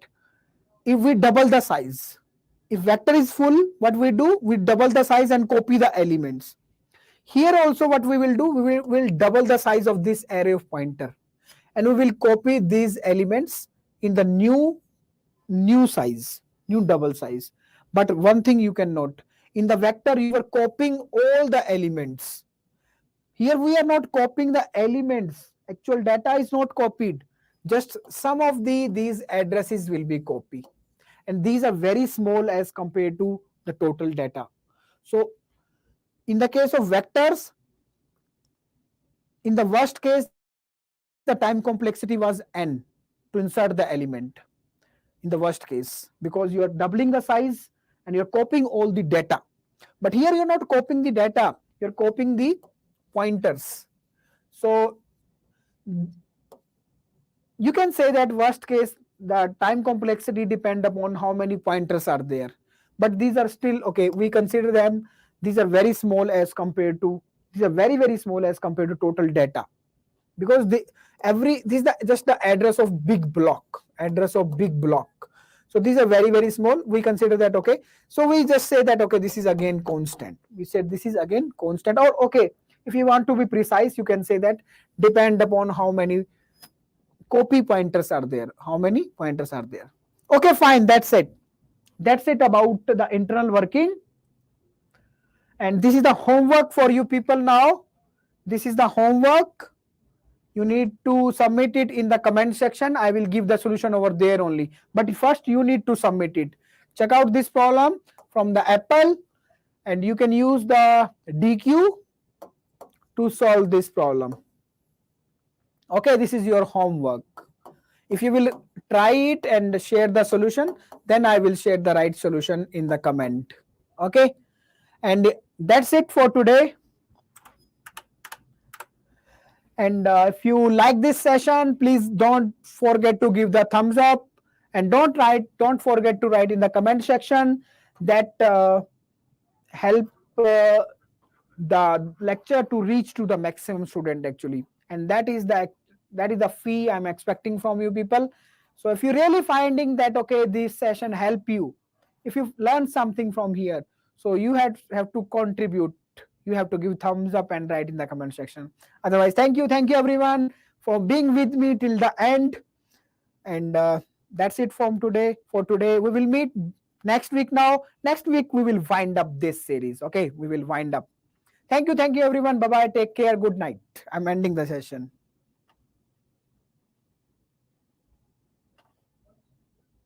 [SPEAKER 1] if we double the size, if vector is full, what we do? We double the size and copy the elements. Here also what we will do, we will double the size of this array of pointer, and we will copy these elements in the new size, new double size. But one thing you can note, in the vector you are copying all the elements. Here we are not copying the elements. Actual data is not copied. Just some of these addresses will be copied. And these are very small as compared to the total data. So in the case of vectors, in the worst case, the time complexity was n to insert the element. In the worst case, because you are doubling the size and you're copying all the data. But here you're not copying the data, you're copying the pointers. So you can say that worst case, the time complexity depend upon how many pointers are there. But these are still okay, we consider them, these are very small as compared to, these are very, very small as compared to total data. Because this is just the address of big block. So these are very, very small. We consider that okay. So we just say that okay, this is again constant. We said this is again constant, or okay, If you want to be precise, you can say that depend upon how many copy pointers are there, how many pointers are there. Okay, fine, that's it. That's it about the internal working. And this is the homework for you people now. This is the homework. You need to submit it in the comment section. I will give the solution over there only. But first you need to submit it. Check out this problem from the Apple, and you can use the DQ to solve this problem. Okay, this is your homework. If you will try it and share the solution, then I will share the right solution in the comment. Okay, and that's it for today. And if you like this session, please don't forget to give the thumbs up, and don't forget to write in the comment section that help the lecture to reach to the maximum student actually, and that is the fee I'm expecting from you people. So if you're really finding that okay, this session help you, if you learn something from here, so you have to contribute. You have to give thumbs up and write in the comment section. Otherwise, thank you everyone for being with me till the end. And that's it from today. For today, we will meet next week. Now next week we will wind up this series. Okay, we will wind up. Thank you everyone. Bye bye, take care, good night. I'm ending the session.